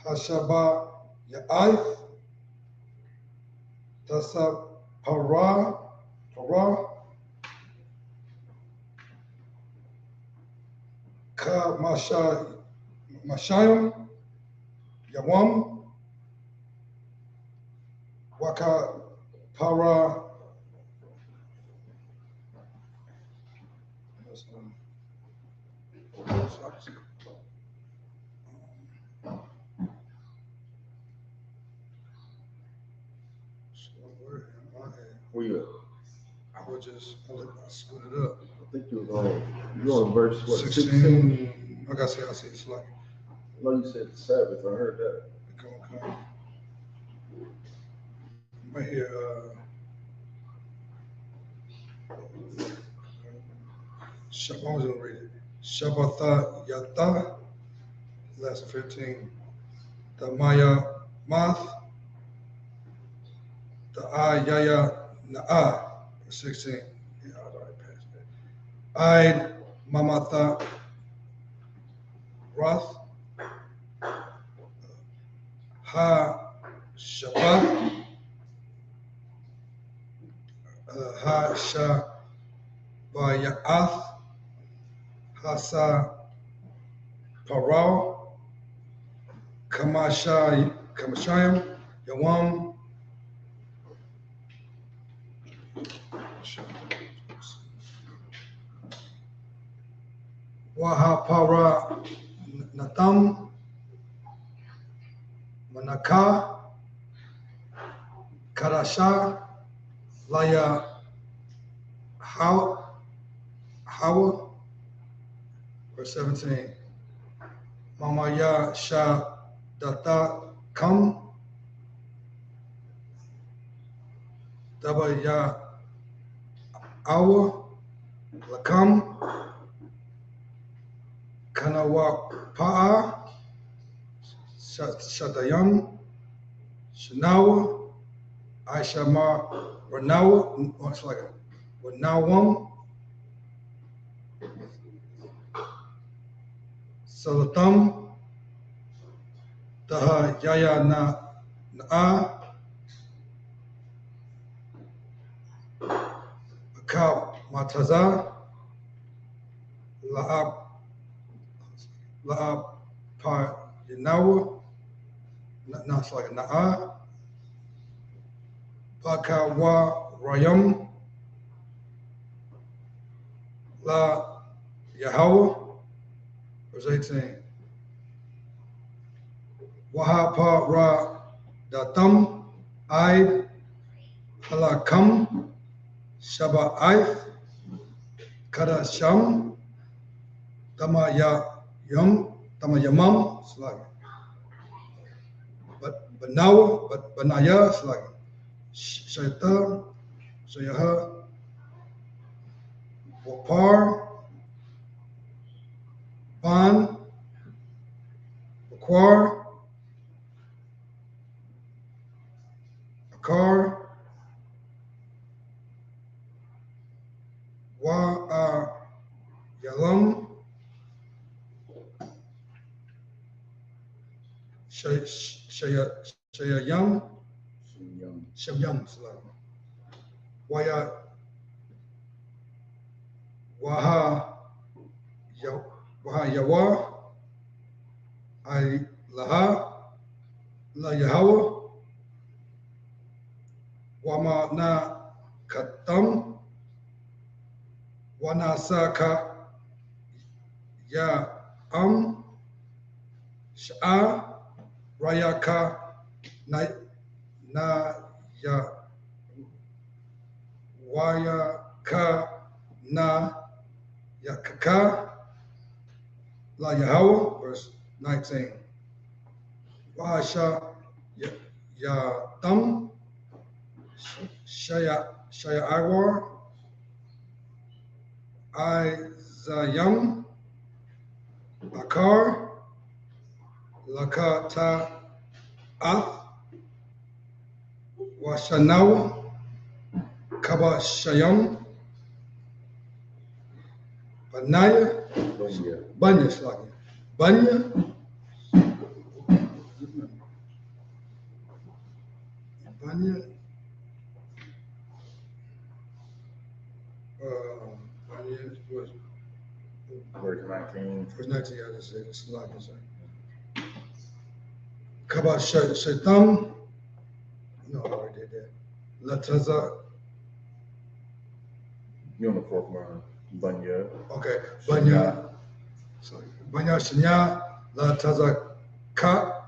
Hashaba Ya'ith, Tasa Para, Ka Mashayim, Yawam, Waka Para, Where you at? I would just screwed it up. I think you on verse what? 16. Like I said, it's like. No, you said the Sabbath. I heard that. Okay. Right here. I was gonna read it. Shabbatha Yata, lesson 15. The Maya Math, the Ayaya Na'a, 16. Yeah, I was already past that. I Mamatha Roth, Ha Shabbat, Ha Shabaya'ath, Hasa Parao, Kamashayim, Yawam, Wahapara Natham, Manaka, Karasha, Laya Hawa, verse 17. Mamaya Sha Data Kam, Dabaya Awa, Lakam, Kanawa Pa'a, Shatayam, Shanawa, Aishama, Ranawa, it's like a Wanawam, Salatam, Taha Yaya Na'a, Akab Mataza, La'ab Pa Yanawa, no, it's like a Na'a, Bakawa Rayam, La Yahweh, verse 18. Wahapa Ra Datam, Aid Halakam, Shaba Aith, Kadasham, Tamayamam, it's like, but Banaya, it's like, Shaitan, Shayaha, Wapar, Ban, Aquar, Akar, Wa Yalam, Shayayam, Shamyam, it's like, Waya, Waha Yawa, I Laha, La Yahweh, Wama Na Katam, Wana Saka Ya Sha'a, Rayaka Na Ya Wayaka Na Yakaka, La Yahweh, verse 19. Wahasha Yatam, Shaya Agwar, Izayam, Akar, Lakata Ath, Washanawa, Kabashayam, Banaya, Banya Slagi, Banya, Banya, Banya was Verse 19. verse 19, I just said, it's like I said. Kabashayam, no, I already did that. Lataza, You're on the fourth line. Bunya. okay, Banya, sorry, Banya Shanya, La Tazaka,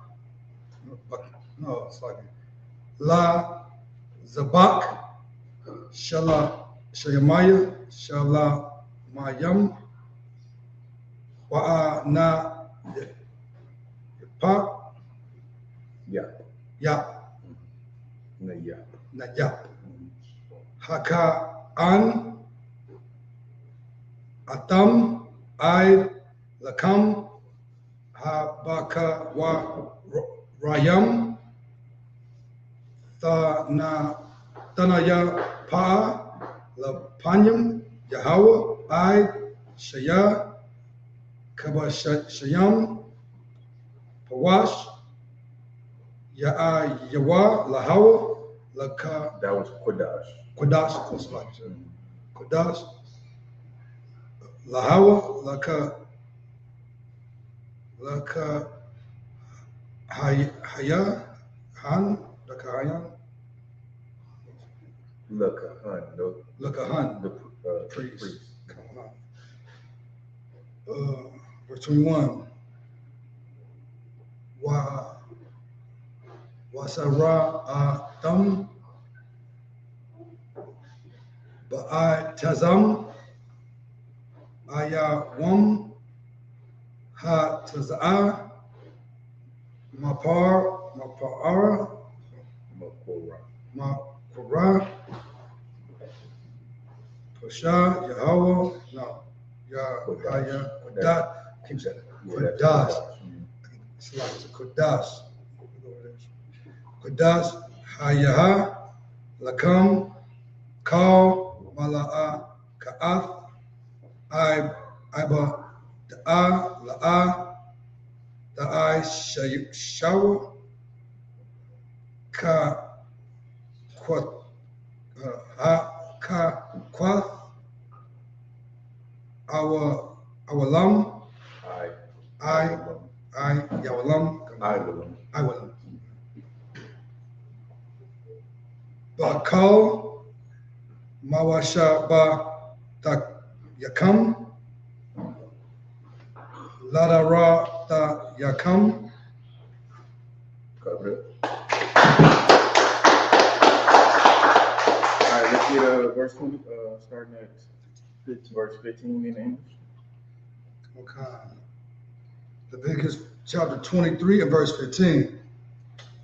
no, it's like La Zabak, Shala Shayamaya, Shala Mayam, Wa'ana Pa, Yeah. Ya, Yeah. Naya, Haka An, Atam, I, Lakam, Habaka Wa Rayam, Tanaya Pa, Lapanyam, Yahweh, I, Shaya, Kabashayam, Pawash, Yawa, Lahawa, Laka, That was Kodash. Kodash, that's like Kodash, Lahawa, Laka, Laka Haya Han, Laka Hayan, Laka Han, the priest. Verse 21. Wasara Adam Ba'a Tazam Ayawam Ha Taza'a Mapara Makura Pasha Yahweh no Yahya Kodas Kodas Hayaha Lakam Kal Mala'a Ka'ath Iba Da'a La'a Da'a Shawa Ka Kwath our lam I Yawalam I Bakal Mawasha Ba Tak Yakam Ladara Ta Yakam. Cover it. All right, let's get verse 20, starting at verse 15 in English. Okay. Leviticus chapter 23 and verse 15.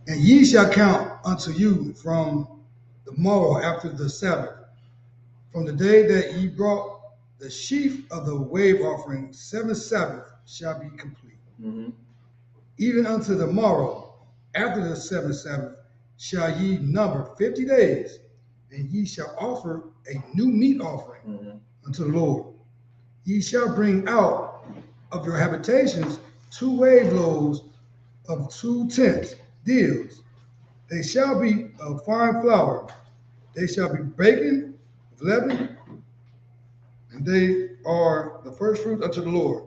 And ye shall count unto you from the morrow after the Sabbath, from the day that ye brought the sheaf of the wave offering, 7 Sabbaths shall be complete. Mm-hmm. Even unto the morrow after the 7th Sabbath shall ye number 50 days, and ye shall offer a new meat offering unto the Lord. Ye shall bring out of your habitations 2 wave loaves of 2 tenths deals. They shall be of fine flour. They shall be baken with leaven, and they are the first fruit unto the Lord.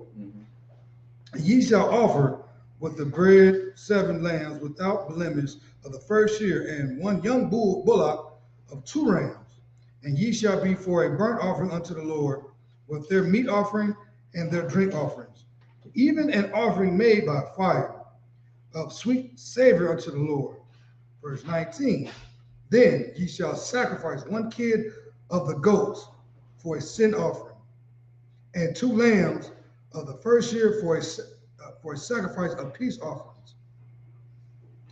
And ye shall offer with the bread 7 lambs without blemish of the first year, and 1 young bullock of 2 rams. And ye shall be for a burnt offering unto the Lord, with their meat offering and their drink offerings, even an offering made by fire of sweet savor unto the Lord. Verse 19. Then ye shall sacrifice 1 kid of the goats for a sin offering, and 2 lambs of the first year for a sacrifice of peace offerings.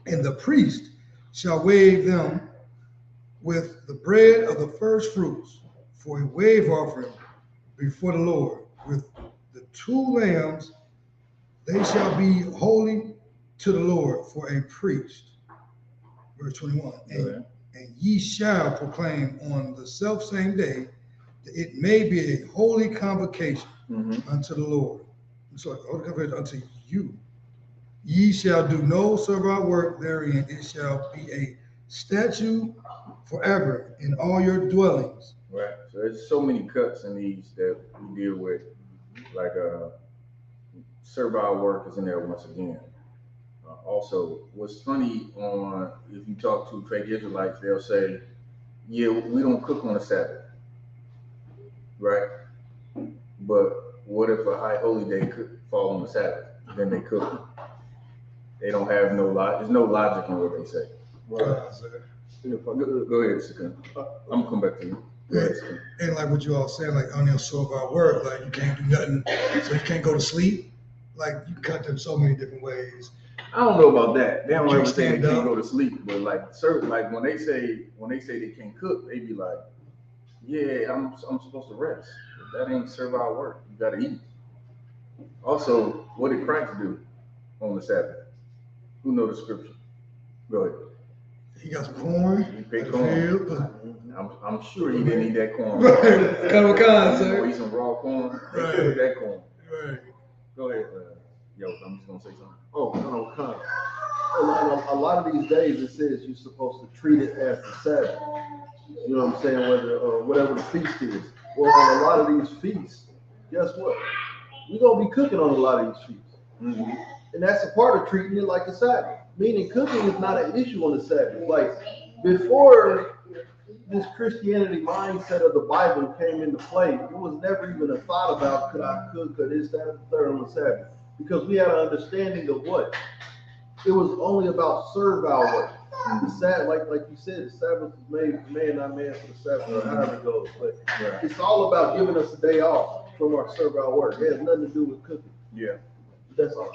And the priest shall wave them with the bread of the first fruits for a wave offering before the Lord. With the 2 lambs, they shall be holy to the Lord for a priest. Verse 21. And ye shall proclaim on the selfsame day that it may be a holy convocation unto the Lord. Holy convocation unto you. Ye shall do no servile work therein. It shall be a statute forever in all your dwellings. Right. So there's so many cuts in these that we deal with, like servile work is in there once again. Also, what's funny on if you talk to fake Israelites, they'll say, "Yeah, we don't cook on the Sabbath, right? But what if a high holy day could fall on the Sabbath? Then they cook. They don't have no logic. There's no logic in what they say." Go ahead, Sakun. I'm gonna come back to you. And like what you all saying, like on your servile work, like you can't do nothing, so you can't go to sleep. Like you cut them so many different ways. I don't know about that. They don't ever say they can't go to sleep, but like certain, like when they say they can't cook, they be like, "Yeah, I'm supposed to rest. That ain't servile work. You gotta eat." Also, what did Christ do on the Sabbath? Who know the scripture? Go ahead. He got some corn. He picked corn. I'm sure he didn't eat that corn. Right. Kind of kind, sir. Eat some raw corn. Right. Cooked that corn. Right. Go ahead, yo. I'm just gonna say something. Oh, no, kind of. A lot of these days it says you're supposed to treat it as the Sabbath. You know what I'm saying? Whatever the feast is. Well, on a lot of these feasts, guess what? We're gonna be cooking on a lot of these feasts. And that's a part of treating it like a Sabbath. Meaning cooking is not an issue on the Sabbath. Like before this Christianity mindset of the Bible came into play, it was never even a thought about could I cook or this, that, and the third on the Sabbath. Because we had an understanding of what? It was only about servile work. The Sabbath, like you said, the Sabbath was made for man, not man for the Sabbath, or however it goes. But it's all about giving us a day off from our servile work. It has nothing to do with cooking. Yeah. That's all.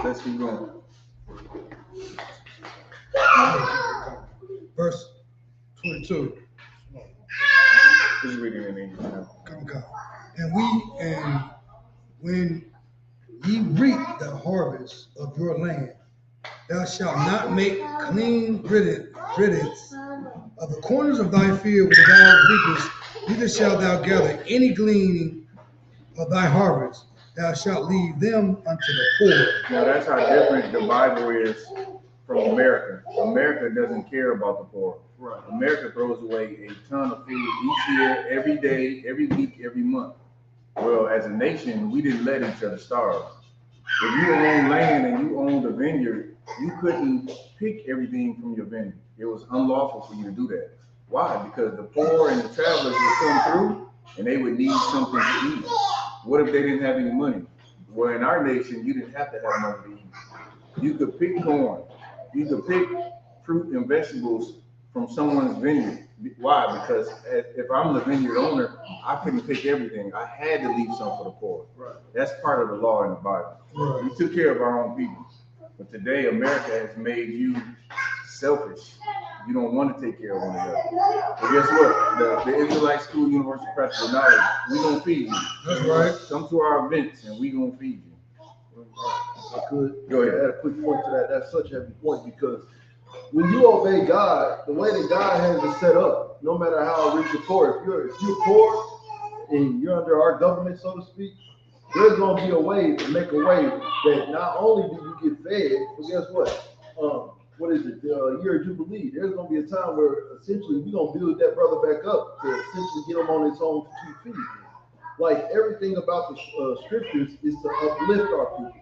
Let's keep going. Verse 22. Just reading in English now. Come. And when ye reap the harvest of your land, thou shalt not make clean riddance of the corners of thy field when thou reapest, neither shalt thou gather any gleaning of thy harvest. Thou shalt leave them unto the poor. Now that's how different the Bible is from America. America doesn't care about the poor. Right. America throws away a ton of food each year, every day, every week, every month. Well, as a nation, we didn't let each other starve. If you own land and you owned a vineyard, you couldn't pick everything from your vineyard. It was unlawful for you to do that. Why? Because the poor and the travelers would come through and they would need something to eat. What if they didn't have any money? Well, in our nation, you didn't have to have money to eat. You could pick corn. You could pick fruit and vegetables from someone's vineyard. Why? Because if I'm the vineyard owner, I couldn't pick everything. I had to leave some for the poor. Right. That's part of the law in the Bible. Right. We took care of our own people. But today, America has made you selfish. You don't want to take care of one another. But guess what? The Israelite School Universal Practical Knowledge, we're going to feed you. That's right. Come to our events and we're going to feed you. I could Go ahead. add a quick point to that. That's such a heavy point because when you obey God, the way that God has it set up, no matter how rich or poor, if you're poor and you're under our government, so to speak, there's going to be a way to make a way that not only do you get fed, but guess what? What is it? The year of Jubilee. There's going to be a time where essentially we're going to build that brother back up to essentially get him on his own 2 feet. Like everything about the scriptures is to uplift our people.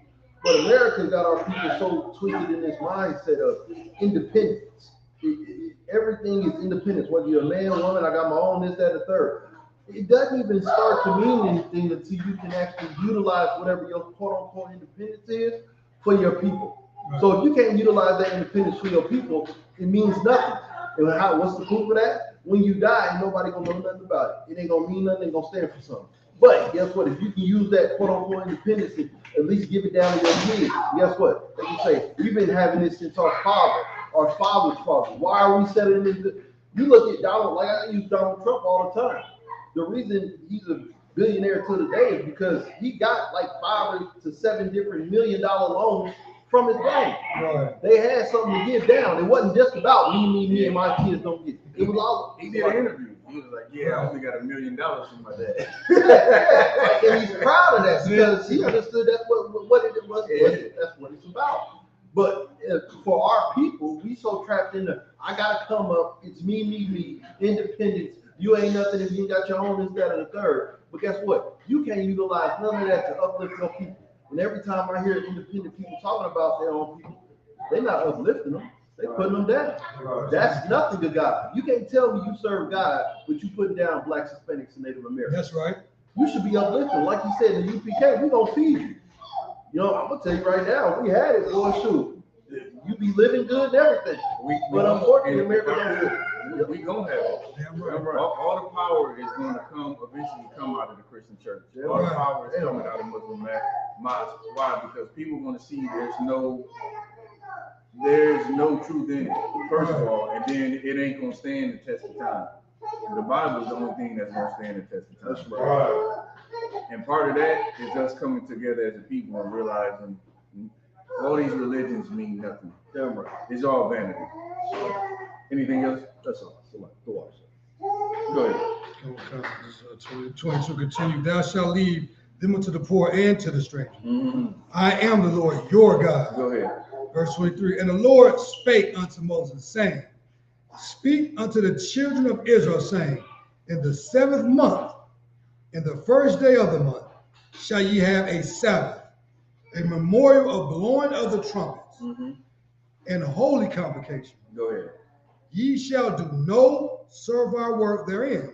But America got our people so twisted in this mindset of independence. Everything is independence. Whether you're a man or woman, I got my own this, that, and the third. It doesn't even start to mean anything until you can actually utilize whatever your quote-unquote independence is for your people. Right. So if you can't utilize that independence for your people, it means nothing. And what's the proof of that? When you die, nobody gonna know nothing about it. It ain't gonna mean nothing. It ain't gonna stand for something. But guess what? If you can use that quote-unquote independence and at least give it down to your kids, guess what? They can say, we've been having this since our father's father. Why are we settling this? You look at Donald, like I use Donald Trump all the time. The reason he's a billionaire to today is because he got like 5 to 7 different $1 million loans from his bank. Right. They had something to give down. It wasn't just about me, and my kids don't get it. It was all. He did an interview. He was like, yeah, I only got $1 million from my dad. And he's proud of that because he understood that's what it was. That's what it's about. But for our people, we so trapped in I gotta come up. It's me, independence. You ain't nothing if you ain't got your own this, that, and the third. But guess what? You can't utilize none of that to uplift your people. And every time I hear independent people talking about their own people, they're not uplifting them. They're putting them down. That's nothing to God. You can't tell me you serve God, but you putting down blacks, Hispanics, and Native Americans. That's right. You should be uplifting. Like you said in the UPK, we gonna feed you. You know, I'm gonna tell you right now, we had it, boy, shoot. You be living good and everything. But unfortunately, America don't do it. We gonna have it. Damn right. All the power is going to eventually come out of the Christian church. All the power is coming out of Muslim mosques. Why? Because people want to see there's no truth in it, first of all, and then it ain't gonna stand the test of time. The Bible is the only thing that's gonna stand the test of time. That's right. And part of that is us coming together as a people and realizing all these religions mean nothing. It's all vanity. Anything else? That's all. Go ahead. 22 continue. Thou shalt leave them unto the poor and to the stranger. Mm-hmm. I am the Lord your God. Go ahead. Verse 23. And the Lord spake unto Moses, saying, speak unto the children of Israel, saying, in the 7th month, in the 1st day of the month, shall ye have a Sabbath, a memorial of blowing of the trumpets, and holy convocation. Go ahead. Ye shall do no servile work therein,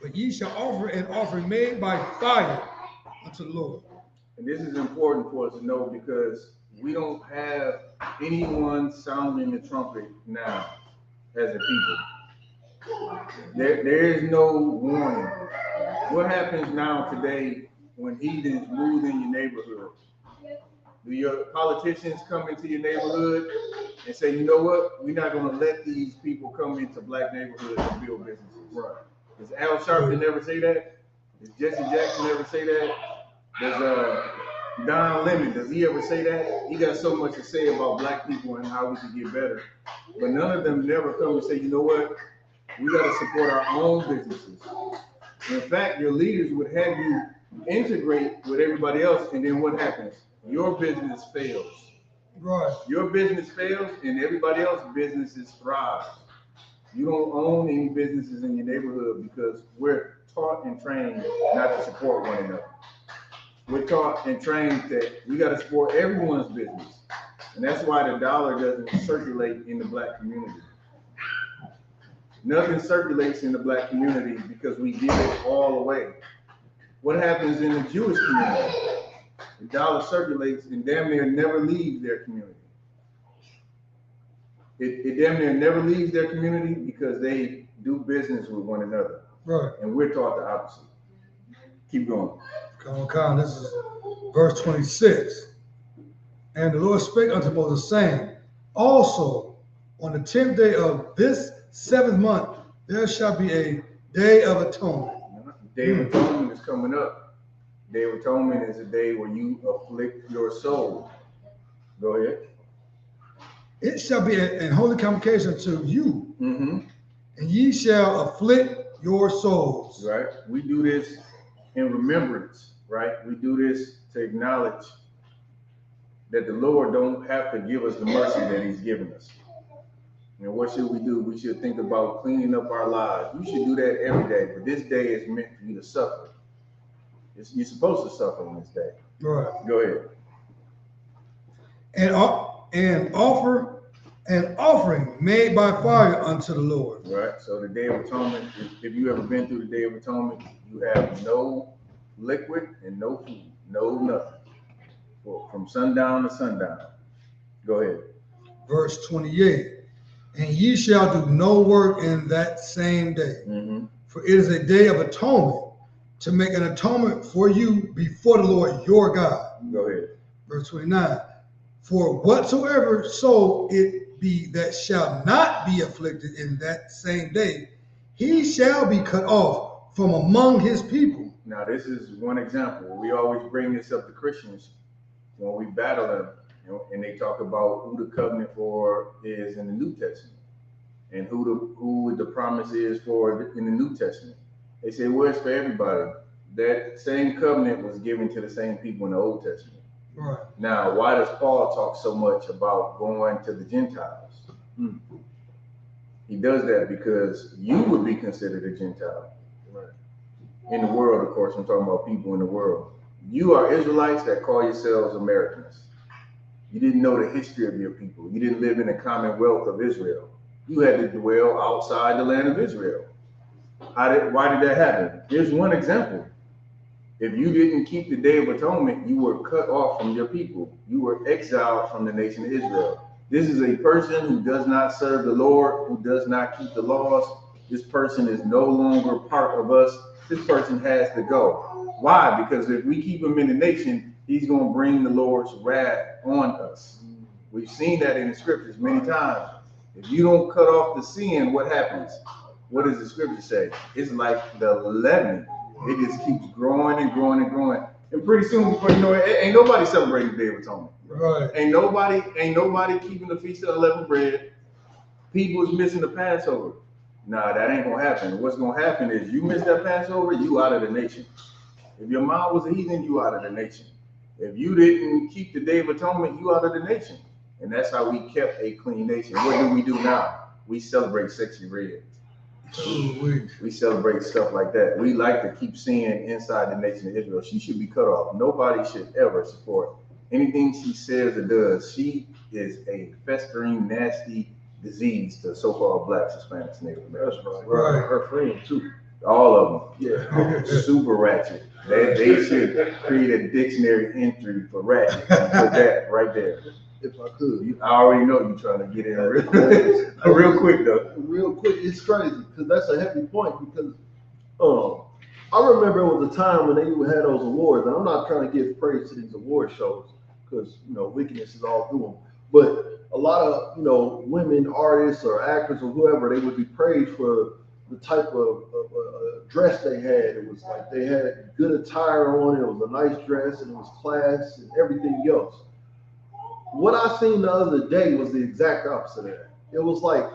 but ye shall offer an offering made by fire unto the Lord. And this is important for us to know because we don't have anyone sounding the trumpet now as a people. There is no warning. What happens now today when heathens move in your neighborhood? Do your politicians come into your neighborhood and say, you know what, we're not going to let these people come into black neighborhoods and build businesses? Right. Does Al Sharpton never say that? Does Jesse Jackson ever say that? Does Don Lemon, does he ever say that? He got so much to say about black people and how we can get better. But none of them never come and say, you know what, we got to support our own businesses. In fact, your leaders would have you integrate with everybody else, and then what happens? Your business fails. Right. Your business fails, and everybody else's businesses thrive. You don't own any businesses in your neighborhood because we're taught and trained not to support one another. We're taught and trained that we got to support everyone's business, and that's why the dollar doesn't circulate in the black community. Nothing circulates in the black community because we give it all away. What happens in the Jewish community? The dollar circulates and damn near never leaves their community. It damn near never leaves their community because they do business with one another. Right. And we're taught the opposite. Keep going. Come on, this is verse 26. And the Lord spake unto Moses, saying, also on the 10th day of this 7th month, there shall be a day of atonement. Day of atonement is coming up. Day of atonement is a day where you afflict your soul. Go ahead. It shall be a holy convocation to you, and ye shall afflict your souls. Right. We do this in remembrance, right? We do this to acknowledge that the Lord don't have to give us the mercy that he's given us. And what should we do? We should think about cleaning up our lives. You should do that every day, but this day is meant for you to suffer. You're supposed to suffer on this day. Right. Go ahead. And offer an offering made by fire unto the Lord. Right. So the Day of Atonement, if you ever been through the Day of Atonement, you have no liquid and no food, no nothing. Well, from sundown to sundown. Go ahead. Verse 28. And ye shall do no work in that same day, for it is a day of atonement, to make an atonement for you before the Lord your God. Go ahead. Verse 29. For whatsoever soul it be that shall not be afflicted in that same day, he shall be cut off from among his people. Now, this is one example. We always bring this up to Christians when we battle them, and they talk about who the covenant for is in the New Testament and who the promise is for in the New Testament. They say, well, it's for everybody. That same covenant was given to the same people in the Old Testament. Right. Now, why does Paul talk so much about going to the Gentiles? He does that because you would be considered a Gentile. Right. In the world, of course, I'm talking about people in the world. You are Israelites that call yourselves Americans. You didn't know the history of your people. You didn't live in the commonwealth of Israel. You had to dwell outside the land of Israel. Why did that happen? Here's one example. If you didn't keep the Day of Atonement, you were cut off from your people. You were exiled from the nation of Israel. This is a person who does not serve the Lord, who does not keep the laws. This person is no longer part of us. This person has to go. Why? Because if we keep him in the nation, he's going to bring the Lord's wrath on us. We've seen that in the scriptures many times. If you don't cut off the sin, what happens? What does the scripture say? It's like the leaven. It just keeps growing and growing and growing. And pretty soon, before you know it, ain't nobody celebrating the Day of Atonement. Right. Ain't nobody keeping the Feast of Unleavened Bread. People is missing the Passover. Nah, that ain't gonna happen. What's gonna happen is you miss that Passover, you out of the nation. If your mom was a heathen, you out of the nation. If you didn't keep the Day of Atonement, you out of the nation. And that's how we kept a clean nation. What do we do now? We celebrate sexy red. We celebrate stuff like that. We like to keep seeing inside the nation of Israel. She should be cut off. Nobody should ever support anything she says or does. She is a festering, nasty disease to so-called blacks, Hispanics, Native Americans. Right. Her friend too. All of them. Yeah. Super ratchet. They should create a dictionary entry for ratchet and put that right there. If I could. I already know you're trying to get in real quick though. Real quick, it's crazy because that's a heavy point because I remember it was a time when they had those awards, and I'm not trying to give praise to these award shows because wickedness is all through them. But a lot of women artists or actors or whoever, they would be praised for the type of dress they had. It was like they had good attire on. It was a nice dress and it was class and everything else. What I seen the other day was the exact opposite of that. It was like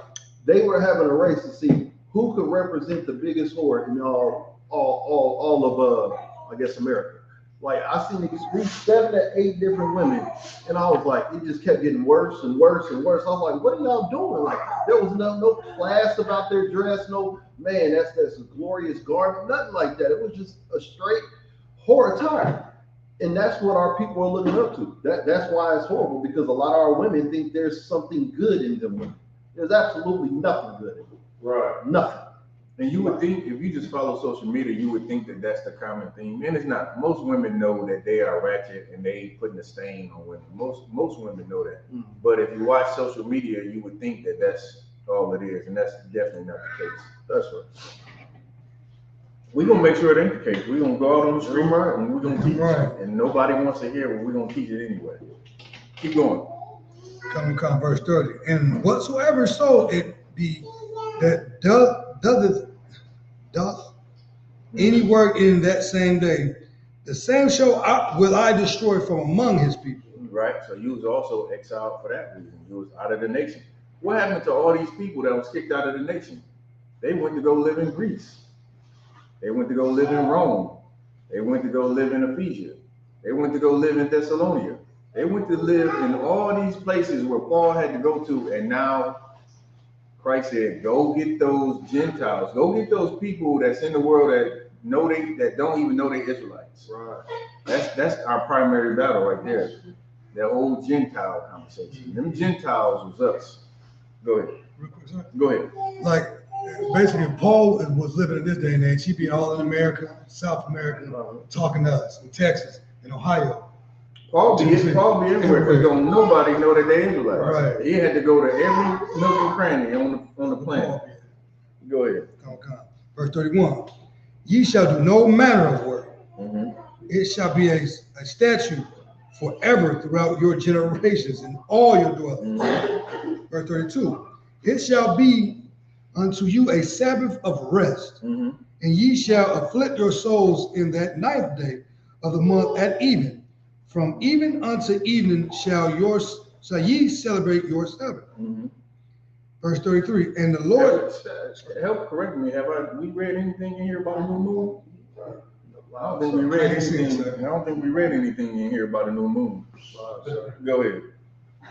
they were having a race to see who could represent the biggest whore in all of I guess America. Like I seen niggas reach 7 to 8 different women, and I was like, it just kept getting worse and worse and worse. I was like, what are y'all doing? Like there was no class about their dress, no man, that's a glorious garment, nothing like that. It was just a straight whore attire. And that's what our people are looking up to. That's why it's horrible, because a lot of our women think there's something good in them women. There's absolutely nothing good in them. Right. Nothing. And you would think, if you just follow social media, you would think that that's the common theme. And it's not. Most women know that they are ratchet and they putting a stain on women. Most women know that. Mm-hmm. But if you watch social media, you would think that that's all it is. And that's definitely not the case. That's right. We're going to make sure it ain't the case. We're going to go out on the street and we're going to teach it. And nobody wants to hear it, but we're going to teach it anyway. Keep going. Come, verse 30. And whatsoever so it be that doth any work in that same day, the same will I destroy from among his people. Right. So you was also exiled for that reason. You was out of the nation. What happened to all these people that was kicked out of the nation? They went to go live in Greece. They went to go live in Rome. They went to go live in Ephesus. They went to go live in Thessalonica. They went to live in all these places where Paul had to go to, and now Christ said, go get those Gentiles. Go get those people that's in the world that don't even know they're Israelites. Right. That's our primary battle right there. That whole Gentile conversation. Them Gentiles was us. Go ahead. Real quick, sorry. Go ahead. Like, basically, Paul was living in this day and age. He'd be all in America, South America, talking to us in Texas, in Ohio. Paul be everywhere because don't nobody know that they Israelites. Right. He had to go to every nook and cranny on the planet. Go ahead. Come. Verse 31. Ye shall do no manner of work. Mm-hmm. It shall be a statute forever throughout your generations in all your dwellings. Mm-hmm. Verse 32. It shall be unto you a Sabbath of rest, mm-hmm. and ye shall afflict your souls in that 9th day of the month at even. From even unto evening shall ye celebrate your Sabbath. Mm-hmm. Verse 33. And the Lord help correct me. We read anything in here about a new moon? I don't think we read anything in here about a new moon. Go ahead.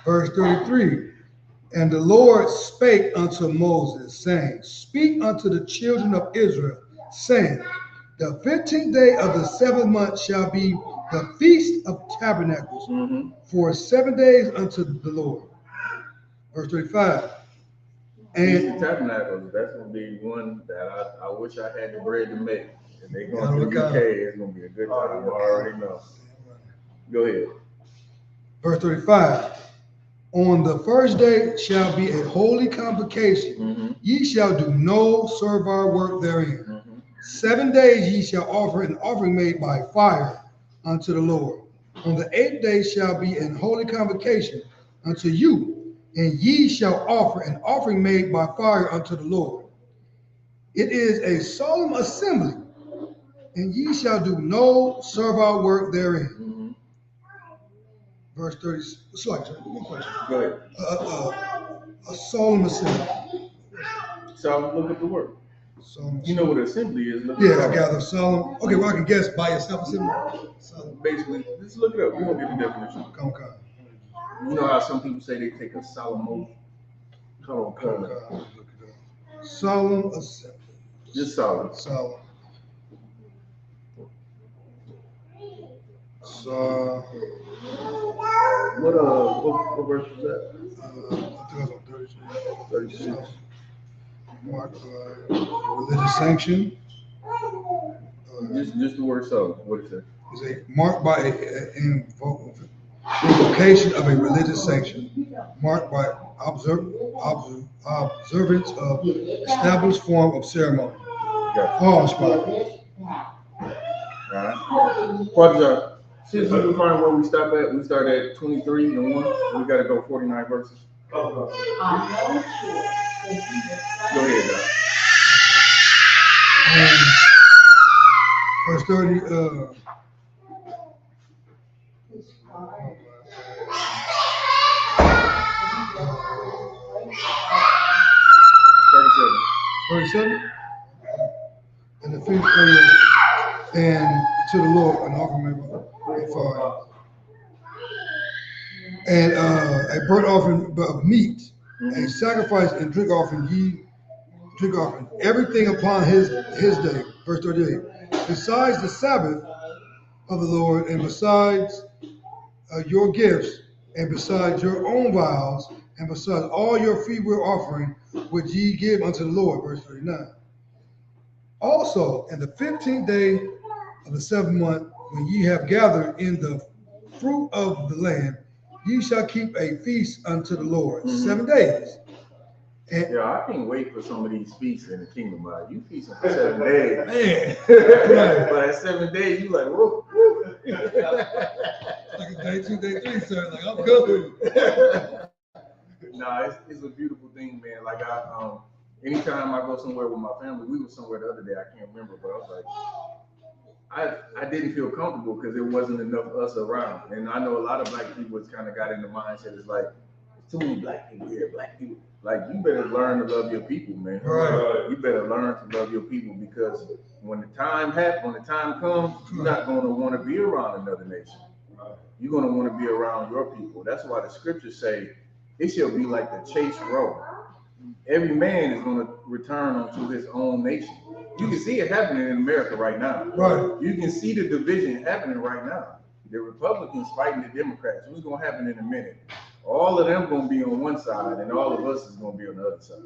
Verse 33. And the Lord spake unto Moses, saying, speak unto the children of Israel, saying, the 15th day of the 7th month shall be the Feast of Tabernacles, mm-hmm. for 7 days unto the Lord. Verse 35. And Feast of Tabernacles, that's going to be one that I wish I had the bread to make. If they go to the UK, it's going to be a good time. I already know. Go ahead. Verse 35. On the first day shall be a holy convocation. Mm-hmm. Ye shall do no servile work therein. Mm-hmm. 7 days ye shall offer an offering made by fire unto the Lord. On the 8th day shall be an holy convocation unto you, and ye shall offer an offering made by fire unto the Lord. It is a solemn assembly, and ye shall do no servile work therein. Mm-hmm. Verse 30. Sorry, one question. Go ahead. A solemn assembly. So look at the word. Solemn. You know what assembly is? Look Yeah, I gather solemn. Okay, well I can guess by yourself assembly. Solemn. Basically, just look it up. We're gonna get the definition. Come. You know how some people say they take a solemn oath? Look it up. Solemn assembly. Just solemn. Solemn. So, What verse was that? I think it was on 36. So, marked by religious sanction. Just the word solemn. What is it? Is a marked by an invocation of a religious sanction, marked by observance of established form of ceremony. Gotcha. All spot. Alright. What since we find where we stop at, we start at 23 and 1. We gotta go 49 verses. Go ahead, Doc. Verse 30, 37, and the 50th, and to the Lord an offering for and a burnt offering of meat, a sacrifice and drink offering, everything upon his day. Verse 38. Besides the Sabbath of the Lord, and besides your gifts, and besides your own vows, and besides all your freewill offering, which ye give unto the Lord. Verse 39. Also, in the 15th day of the 7th month, when ye have gathered in the fruit of the land, ye shall keep a feast unto the Lord 7 days. And yeah, I can't wait for some of these feasts in the kingdom. Like, you feasting for 7 days. Man. But at 7 days, you like, whoa, whoa. Like a day 2, day 3, sir. Like, I'm good. Nah, it's a beautiful thing, man. Like, anytime I go somewhere with my family, we were somewhere the other day, I can't remember, but I was like, I didn't feel comfortable because there wasn't enough of us around. And I know a lot of black people has kind of got in the mindset, it's like, there's too many black people here, black people. Like, you better learn to love your people, man. Right. You better learn to love your people, because when the time comes, you're not going to want to be around another nation. You're going to want to be around your people. That's why the scriptures say, it shall be like the chase row. Every man is going to return unto his own nation. You can see it happening in America right now. Right. You can see the division happening right now. The Republicans fighting the Democrats. What's going to happen in a minute? All of them going to be on one side, and all of us is going to be on the other side.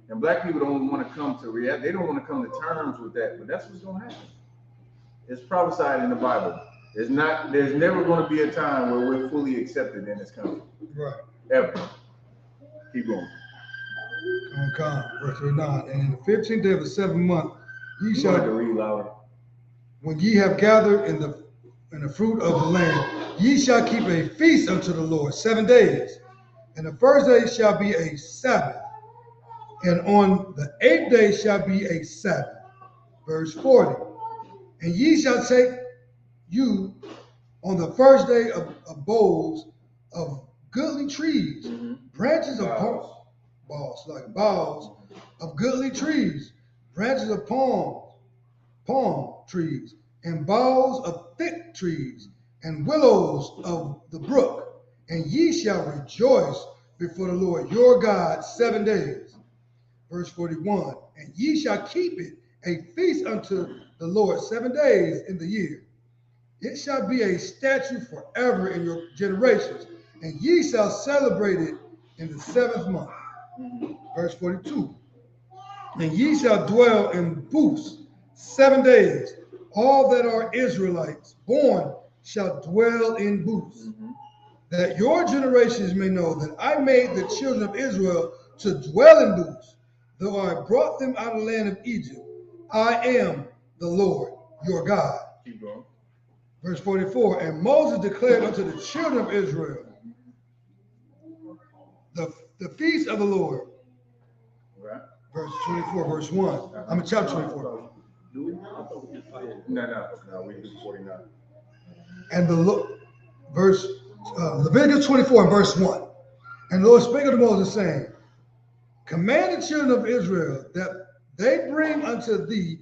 And black people don't want to come to reality. They don't want to come to terms with that, but that's what's going to happen. It's prophesied in the Bible. There's never going to be a time where we're fully accepted in this country. Right. Ever. Keep going. Come, verse 39. And in the 15th day of the 7th month, ye shall have to read louder. When ye have gathered in the fruit of the land, ye shall keep a feast unto the Lord 7 days. And the first day shall be a Sabbath, and on the 8th day shall be a Sabbath. Verse 40. And ye shall take you on the first day of boughs of goodly trees, branches of boughs of goodly trees, branches of palm trees, and boughs of thick trees, and willows of the brook. And ye shall rejoice before the Lord your God 7 days. Verse 41. And ye shall keep it a feast unto the Lord 7 days in the year. It shall be a statute forever in your generations, and ye shall celebrate it in the 7th month. Verse 42. And ye shall dwell in booths 7 days. All that are Israelites born shall dwell in booths, that your generations may know that I made the children of Israel to dwell in booths, though I brought them out of the land of Egypt. I am the Lord your God. Keep going. Verse 44. And Moses declared unto the children of Israel the feast of the Lord. Right. Verse 24, verse 1. I'm in chapter 24. Do we? No, we do 49. And Leviticus 24 and verse 1. And the Lord spake unto Moses, saying, command the children of Israel that they bring unto thee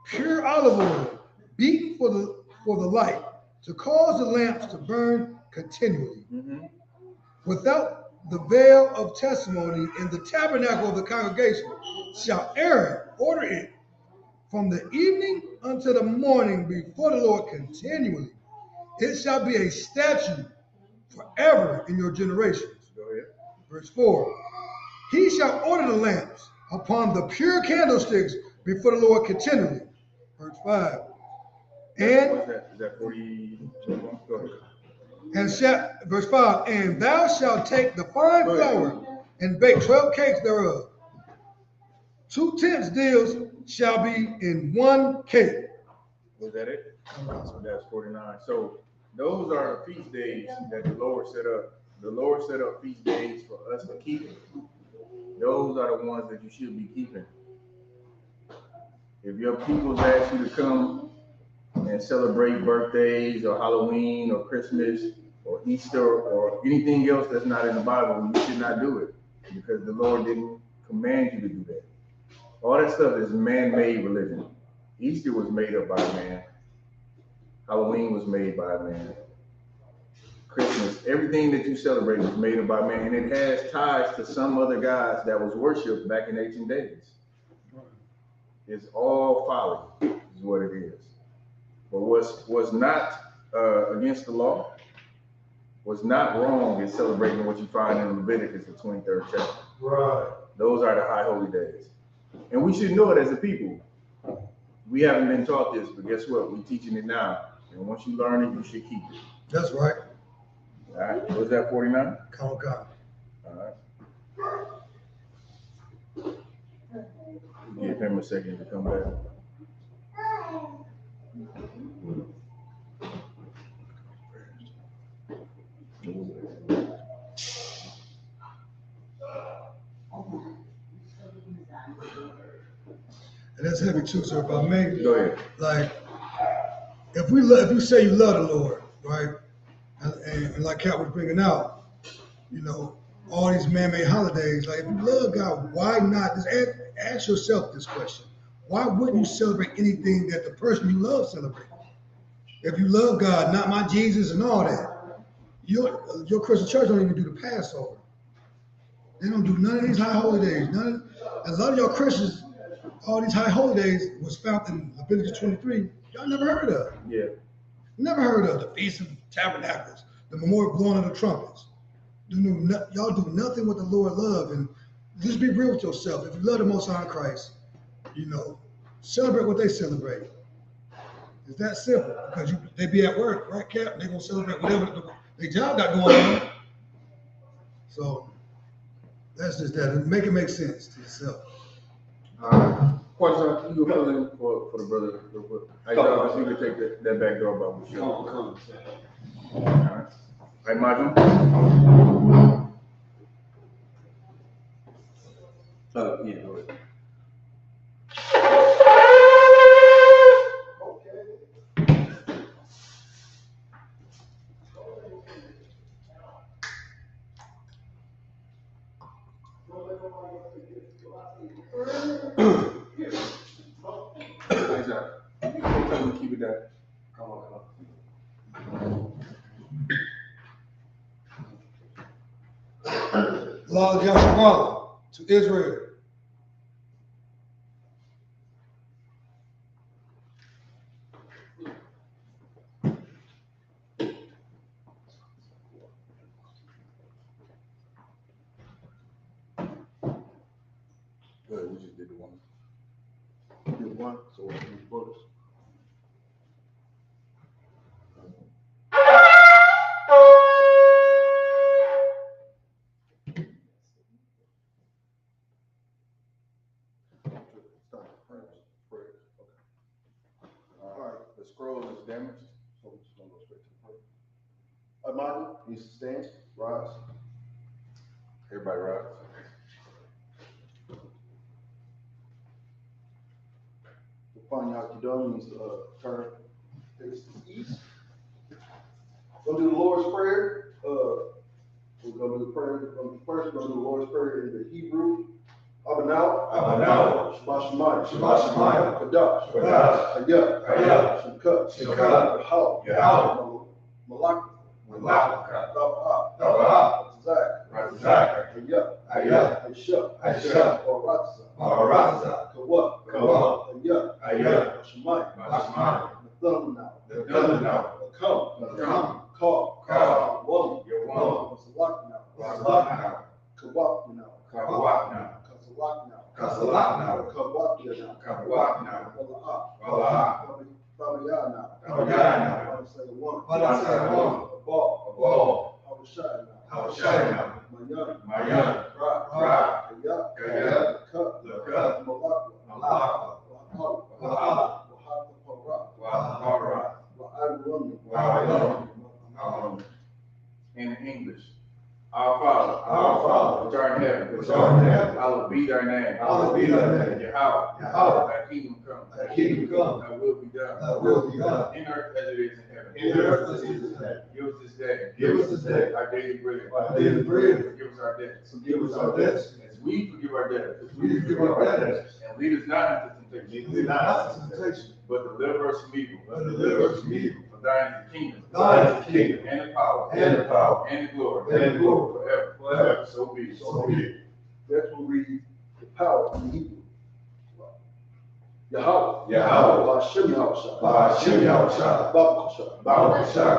pure olive oil, beaten for the light, to cause the lamps to burn continually, without the veil of testimony in the tabernacle of the congregation, shall Aaron order it from the evening until the morning before the Lord continually. It shall be a statute forever in your generations. Go ahead. Verse 4. He shall order the lamps upon the pure candlesticks before the Lord continually. Verse 5. And what's that? Is that 40? Go ahead. And verse 5, and thou shalt take the fine flour and bake 12 cakes thereof. 2 tenths deals shall be in 1 cake. Was that it? So that's 49. So those are the feast days that the Lord set up. The Lord set up feast days for us to keep. Those are the ones that you should be keeping. If your people ask you to come and celebrate birthdays or Halloween or Christmas or Easter or anything else that's not in the Bible, you should not do it because the Lord didn't command you to do that. All that stuff is man-made religion. Easter was made up by man. Halloween was made by man. Christmas, everything that you celebrate was made up by man, and it has ties to some other gods that was worshipped back in ancient days. It's all folly, is what it is. But what's not against the law, what's not wrong is celebrating what you find in Leviticus, the 23rd chapter. Right. Those are the high holy days. And we should know it as a people. We haven't been taught this, but guess what? We're teaching it now. And once you learn it, you should keep it. That's right. All right. What was that, 49? Come on. All right. Give him a second to come back. And that's heavy too, sir. If I may, Go ahead. like, if you say you love the Lord, right, and like Kat was bringing out, you know, all these man-made holidays. Like, if you love God, why not? Just ask yourself this question: why wouldn't you celebrate anything that the person you love celebrates? If you love God, not my Jesus and all that, your Christian church don't even do the Passover. They don't do none of these high holidays. A lot of y'all Christians, all these high holidays was found in Leviticus 23. Y'all never heard of. Yeah. Never heard of the Feast of Tabernacles, the memorial blowing of the trumpets. Y'all do nothing with the Lord love, and just be real with yourself. If you love the Most High Christ, you know, celebrate what they celebrate. It's that simple, because they be at work, right, Cap? They're gonna celebrate whatever their job got going on. So that's just that. Make it make sense to yourself. Question, you were filling for the brother. Hey, Jarvis, you can take that back door about Michelle. All right. Hey, Majum. Yeah, go ahead. Keep it down. Come on. Law of Yahshua to Israel. Good, we just did the one. Did one, so we'll do bullets. All right, the scroll is damaged, so we're just gonna go straight to the prayer. Amadi, needs to stand, rise. Everybody rise. Upon Yakido means turn, face to the east. Gonna do the Lord's Prayer. We're gonna do the prayer. First, we're gonna do the Lord's Prayer in the Hebrew. Abanau, Shabbat Shemayim, Kadash, Hayah, Shemkat, Yahal, Malak, Zach, And in English, our Father, which art in heaven, hallowed be thy name. Yahweh, thy kingdom come. Thy will be done. In earth as it is in heaven. Give us this day our daily bread. Forgive us our debts. As we forgive our debtors. And lead us not into temptation. But deliver us from evil. For thine is the kingdom. And the power. And the glory. Forever. So be it. Next we'll read the power in Hebrew. Yahweh. Hashem Yahushua. Baruch Hashem.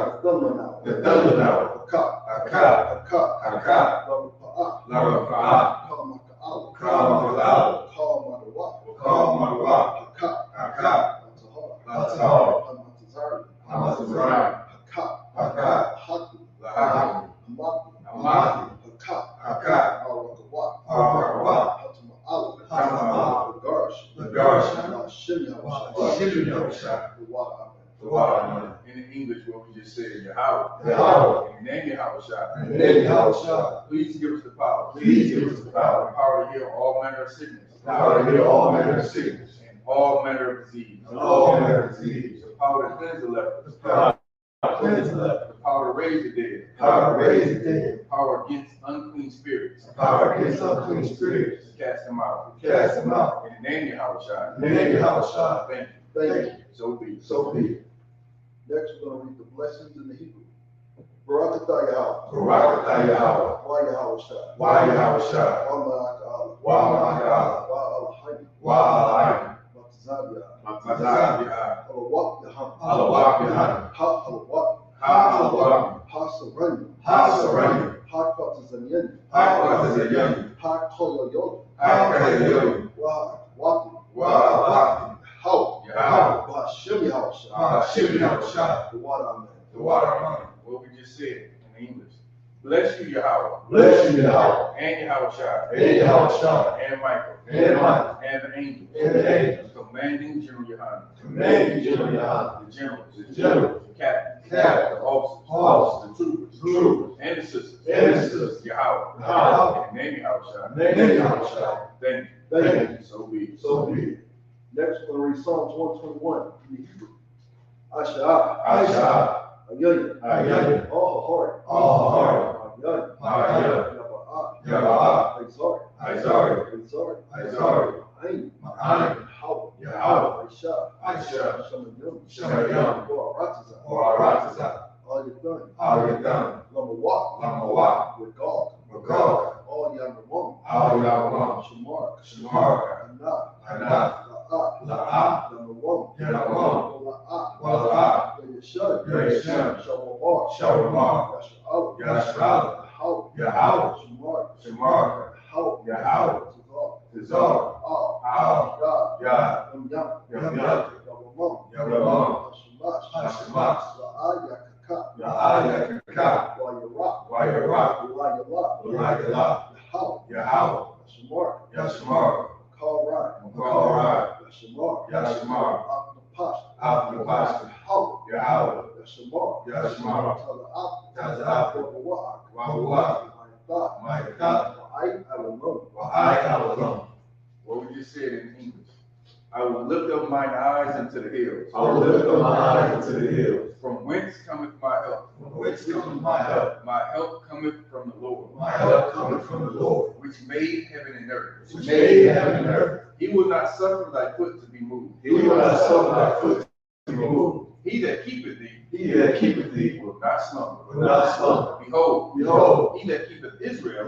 The thunder now. Hakah. In English, what we just said, Yahweh. In the name Yahushua. Please give us the power. The power to heal all manner of sickness. And all manner of disease. The power to cleanse the leper. The power to raise the dead. The power against unclean spirits. To cast them out. In the name Yahushua. Thank you. So be it. Next, we're going to read the blessings in the Hebrew. Baruch atah Yahweh. Why Yahushua. Why Elohim. Matzav Alawak Yahan. Ha Sarani. Ha Kwatazanyani. Ha Koyoyoyi. Wati. How? Hashem Yahushua. The water amen. What we just said in English. Bless you, Yahweh. And Yahushua. And Michael. And the angels. Commanding General Yohanan. The generals. The captains. The officers. The troopers. And the sisters. Yahweh. And the name Yahushua. Thank you. So be it. Next, we're going to read Psalms 121 in the Hebrew. Asha. Ayaya. All heart. Yaba'ah. Exhort. Ain. Yahweh. Aisha. Shamayam. Boaratazah. All your done. Lamawak. With God. All Yamamam. Shamar. Anak. La'ah. Yeshua. Shawamar. Yahweh. Shamar. Yahweh. Tizar. God. Yamam. Hashemash. La'ah. Wayarah. Yahweh. Shamar. Call Yashmar. Abdupash. Yahweh. Yashmar. Taza'af. Ma'akat. What we just said in English. I will lift up mine eyes unto the hills. From whence cometh my help? My help cometh from the Lord. Which made heaven and earth. He will not suffer thy foot to be moved. He that keepeth thee will not slumber. Behold, he that keepeth Israel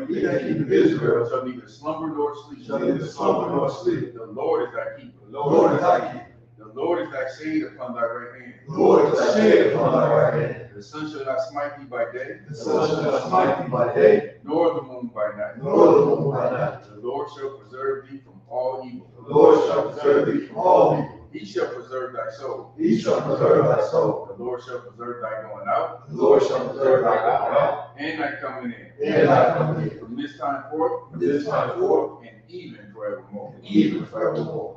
shall neither slumber nor sleep. The Lord is thy keeper. The Lord is thy shade upon thy right hand. The sun shall not smite thee by day. Nor the moon by night. The Lord shall preserve thee from all evil. He shall preserve thy soul. The Lord shall preserve thy going out. And thy coming in. From this time forth. And even forevermore.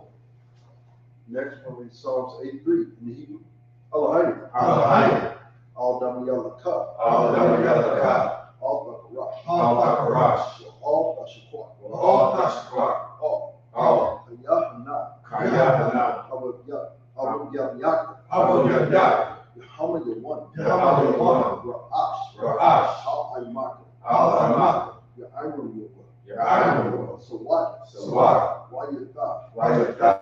Next, we'll read Psalms 83 in the Hebrew. Elohim. All dama yalla ka. All dama yalla ka. All bakarash. All bakarash. All bashakwa. All tashkwa. All. Kayahana. Kayahana. Abu Yayak. Abu Yayak. Yahama Yawan. Yahama Yawan. Ra'ash. Ra'ash. Al Aymak. Al Amak. Ya'ayru Yawan. Ya'ayru. So what? Sawat. Why you thought? Wajata.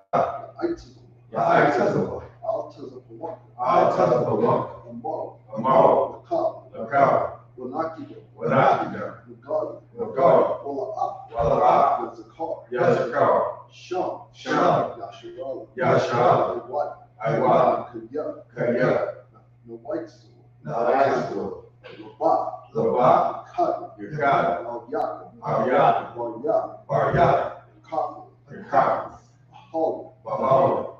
Aitazwa. Ya'aytazwa. Al Tazwa. Al Tazwa. Amaro. Amaro. Lakab. Lakab. Wanakida. Wanakida. Nagari. Nagari. Wala'ah. Wala'ah. Yazakar. Yazakar. Sham. Sham. Yasharala. Yasharala. Iwad. Iwad. Kaya. Kaya. Nawaitazwa. Na'aytazwa. Labah. Labah. Yakad. Yakad. Al-Yakim. Al-Yakim. Bar-Yakim. Baryat. Kafu. Yakad. Bahal. Bahal.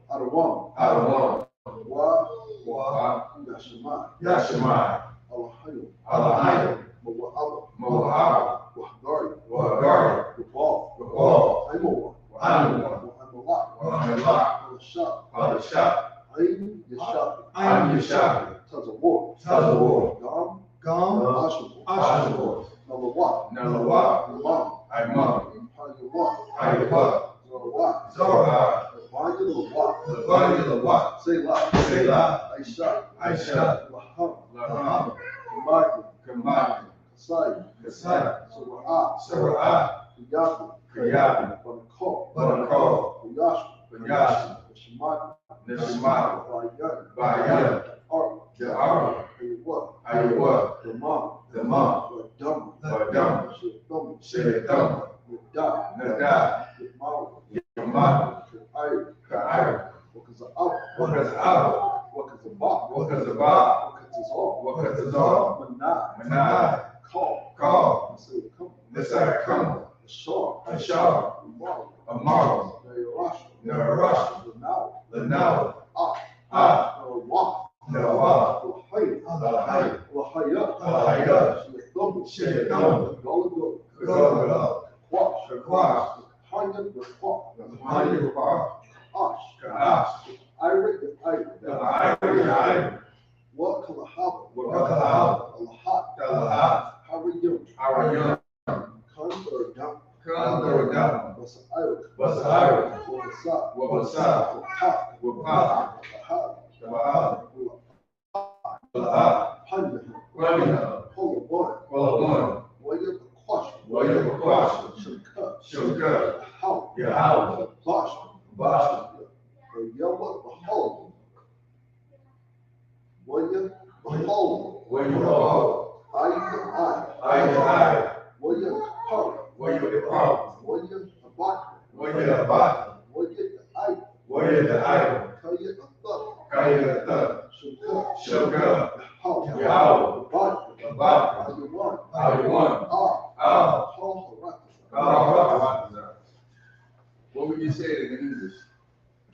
Adawam. Adawam. Wa. Wa. Yashimai. Yashimai. Alahayim. Alahayim. Mawa'ab. Moab. Wahgari. Wahagari. Gabal. Gabal. Aimowa. Anuwa. Wahamalak. Wahamalak. Alashab. Alashab. Ayin Yashab. Ayin Yashab. Tazawar. Tazawar. Gam. Gam. Ashabur. Ashabur. Nalawat. Nalawat. Imam. Imam. Hayawat. Hayawat. Zorawat. Zorawat. Lawat. Lawat. Selah. Selah. Aisha. Aisha. Laham. Laham. Kamaki. Kamaki. Kasai. Kasai. Sura'ah. Sara'ah. Kiyaki. Kiyaki. Banakor. Banakor. Kuyashi. Kuyashi. Nishimaki. Nishimaki. Bayan. Bayan. Ark. The Arab. Hayawat. Hayawat. Damam. Damam. Badam. Badam. Shaitam. Shaitam. Nadab. Nadab. Yamaru. Yaman. Ka'ayr. Ka'ayr. Wakaza'ab. Wakaza'ab. Wakazabah. Wakazabah. Wakazazal. Wakazazal. Manai. Manai. Call. Call. Nasirikam. Nisarikam. Ashar. Ashar. Amaru. Amaru. Nayarash. Narash. Lanaw. Lanaw. Ah. Nawah. Nawah. Lahayr. Lahayr. Lahayat. Lahayat. Shaitam. Shaitam. Galagul. Gulgula. Quash. Shakwash. Hayat. Quash. Hayawah. Ash. Ka'ash. Irik. The Iron. What Kalahaba? Wakalahab. Alahat. Galahat. How are you? Arayan. Kandor Dam. Kandoragam. Basa Irik. Basairik. Wabasa. Wabasa. Wapah. Wapah. Lahab. Tabahab. Lahab. Panya. Ramina. Polawan. Walawan. Waya Quash. Wayakwash. Shaka. Shukar. How. Yahal. Bash. Bash. Yellow. Behold. Waya. Behold. Wayahal. I. Waya. Kapar. Wayakapar. Waya. Abat. Wayabat. Waya. Wayadai. Kaya. Athar. Kayata. Shaka. Shukar. How. Yahal. Abat. Abat. Ayuwan. Ayuwan. Ah. Paul Harata. What would you say it in English?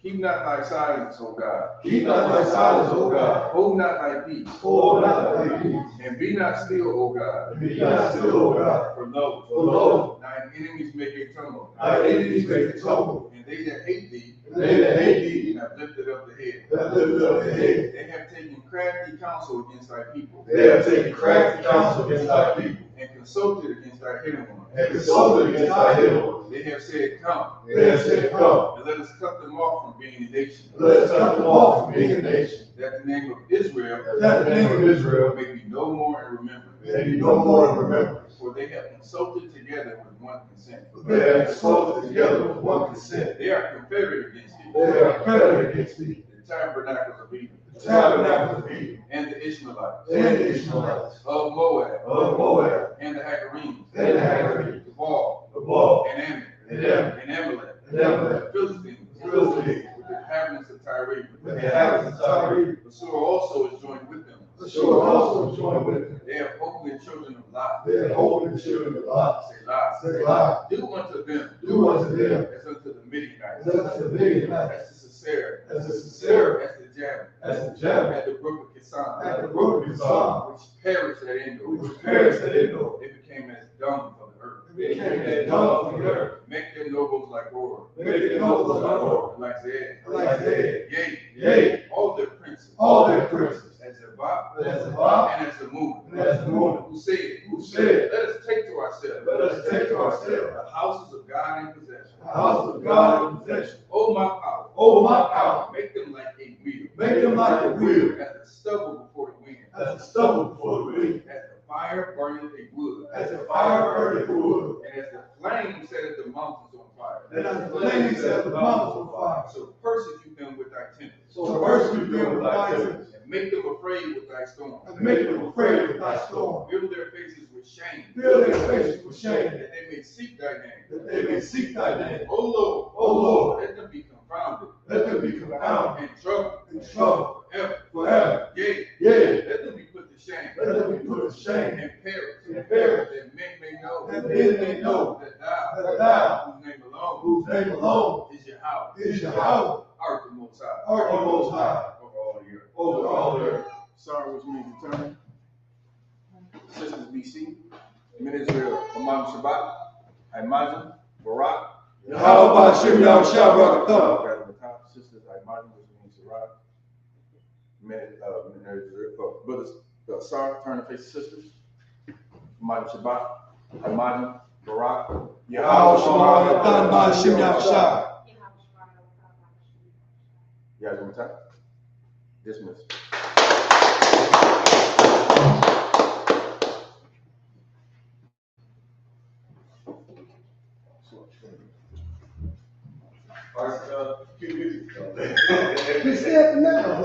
Keep not thy silence, O God. Keep not thy silence, O God. Hold not thy peace. Hold not thy peace. And be not still, O God. Be not still, O God. For lo, thine enemies make a tumult. Thy enemies make a tumult. And they that hate thee And they that hate thee have lifted up the head. have lifted up the head. They have taken crafty counsel against thy people. They have taken crafty counsel against thy people. And consulted against thy hidden ones. And consulted against thy hidden ones. They have said, come, They have said, come, and let us cut them off from being a nation. let us cut them off from being a nation. That the name of Israel That the name of Israel may be no more in remembrance. may be no more in remembrance. For they have consulted together with one consent. They have consulted together with one consent. They are confederate against thee. They are confederate against thee. The tabernacles of Edom, The tabernacle of Edom, and the Ishmaelites, and the Ishmaelites, of Moab, of Moab, and the Hagarenes, and the Hagarenes, the Ball, the Ball, and Ammon, and Ammon, and Amalek, and Amalek, the Philistines, the Philistines, with the inhabitants of Tyre. with the inhabitants of Tyre. Assur also is joined with them. Ashur also joined with them. They have opened the children of Lot. They had holding the children of Lot. Selah. Selah. Do unto them Do unto them as unto the Midianites, as unto the Midianites, as to Sisera, as the Sisera, as to Jabbok, as the Jabbok, at the brook of Kison, at the brook of Kison, which perished at Endor. which perished at Endor. They became as dung of the earth. They became as dung of the earth. Make their nobles like Or, Make their nobles like Or, like Zed, like Zed. Yea, Yea, all their princes, all their princes, as their Bob, as the Bob, and as the moon, and as the moon, who said, let us take to ourselves, the houses of God in possession. the house of God in possession. Oh my power, Over my power, make them like a wheel, make them like a wheel, as the stubble before the wind, as the stubble before the wind, as the fire burning a wood, as the fire burning the wood, and as the flame setteth the mountains on fire. and as the flames set the mountains on fire. So persecute them with thy tempest, So persecute them with thy tempest, and make them afraid with thy storm. and make them afraid with thy storm. Fill their faces with shame, Fill their faces with shame, that they may seek thy name. that they may seek thy name. O Lord, O Lord, let them be confounded, let them be confounded and troubled, and troubled forever. forever. Yea, Yea, let them be put to shame, let them be put to shame, and perish, and perish, that men may know, that men may know that thou, that thou, whose name alone whose name alone is Yahweh, is Yahweh, art the Most High, art the Most High, over all the earth. over all the earth. Sorry, which means return. Sisters BC, Men Israel, Imam Shabbat, Imajim, Barak, How about Shem Yahushua Barakatah? Gather the top sisters, Imajim, which means Barak, Men Israel, brothers, sorry, turn to face the sisters, Imam Shabbat, Imajim, Barak, Yahushua Barakatah, Shem Yahushua. Gather dismiss. He said now.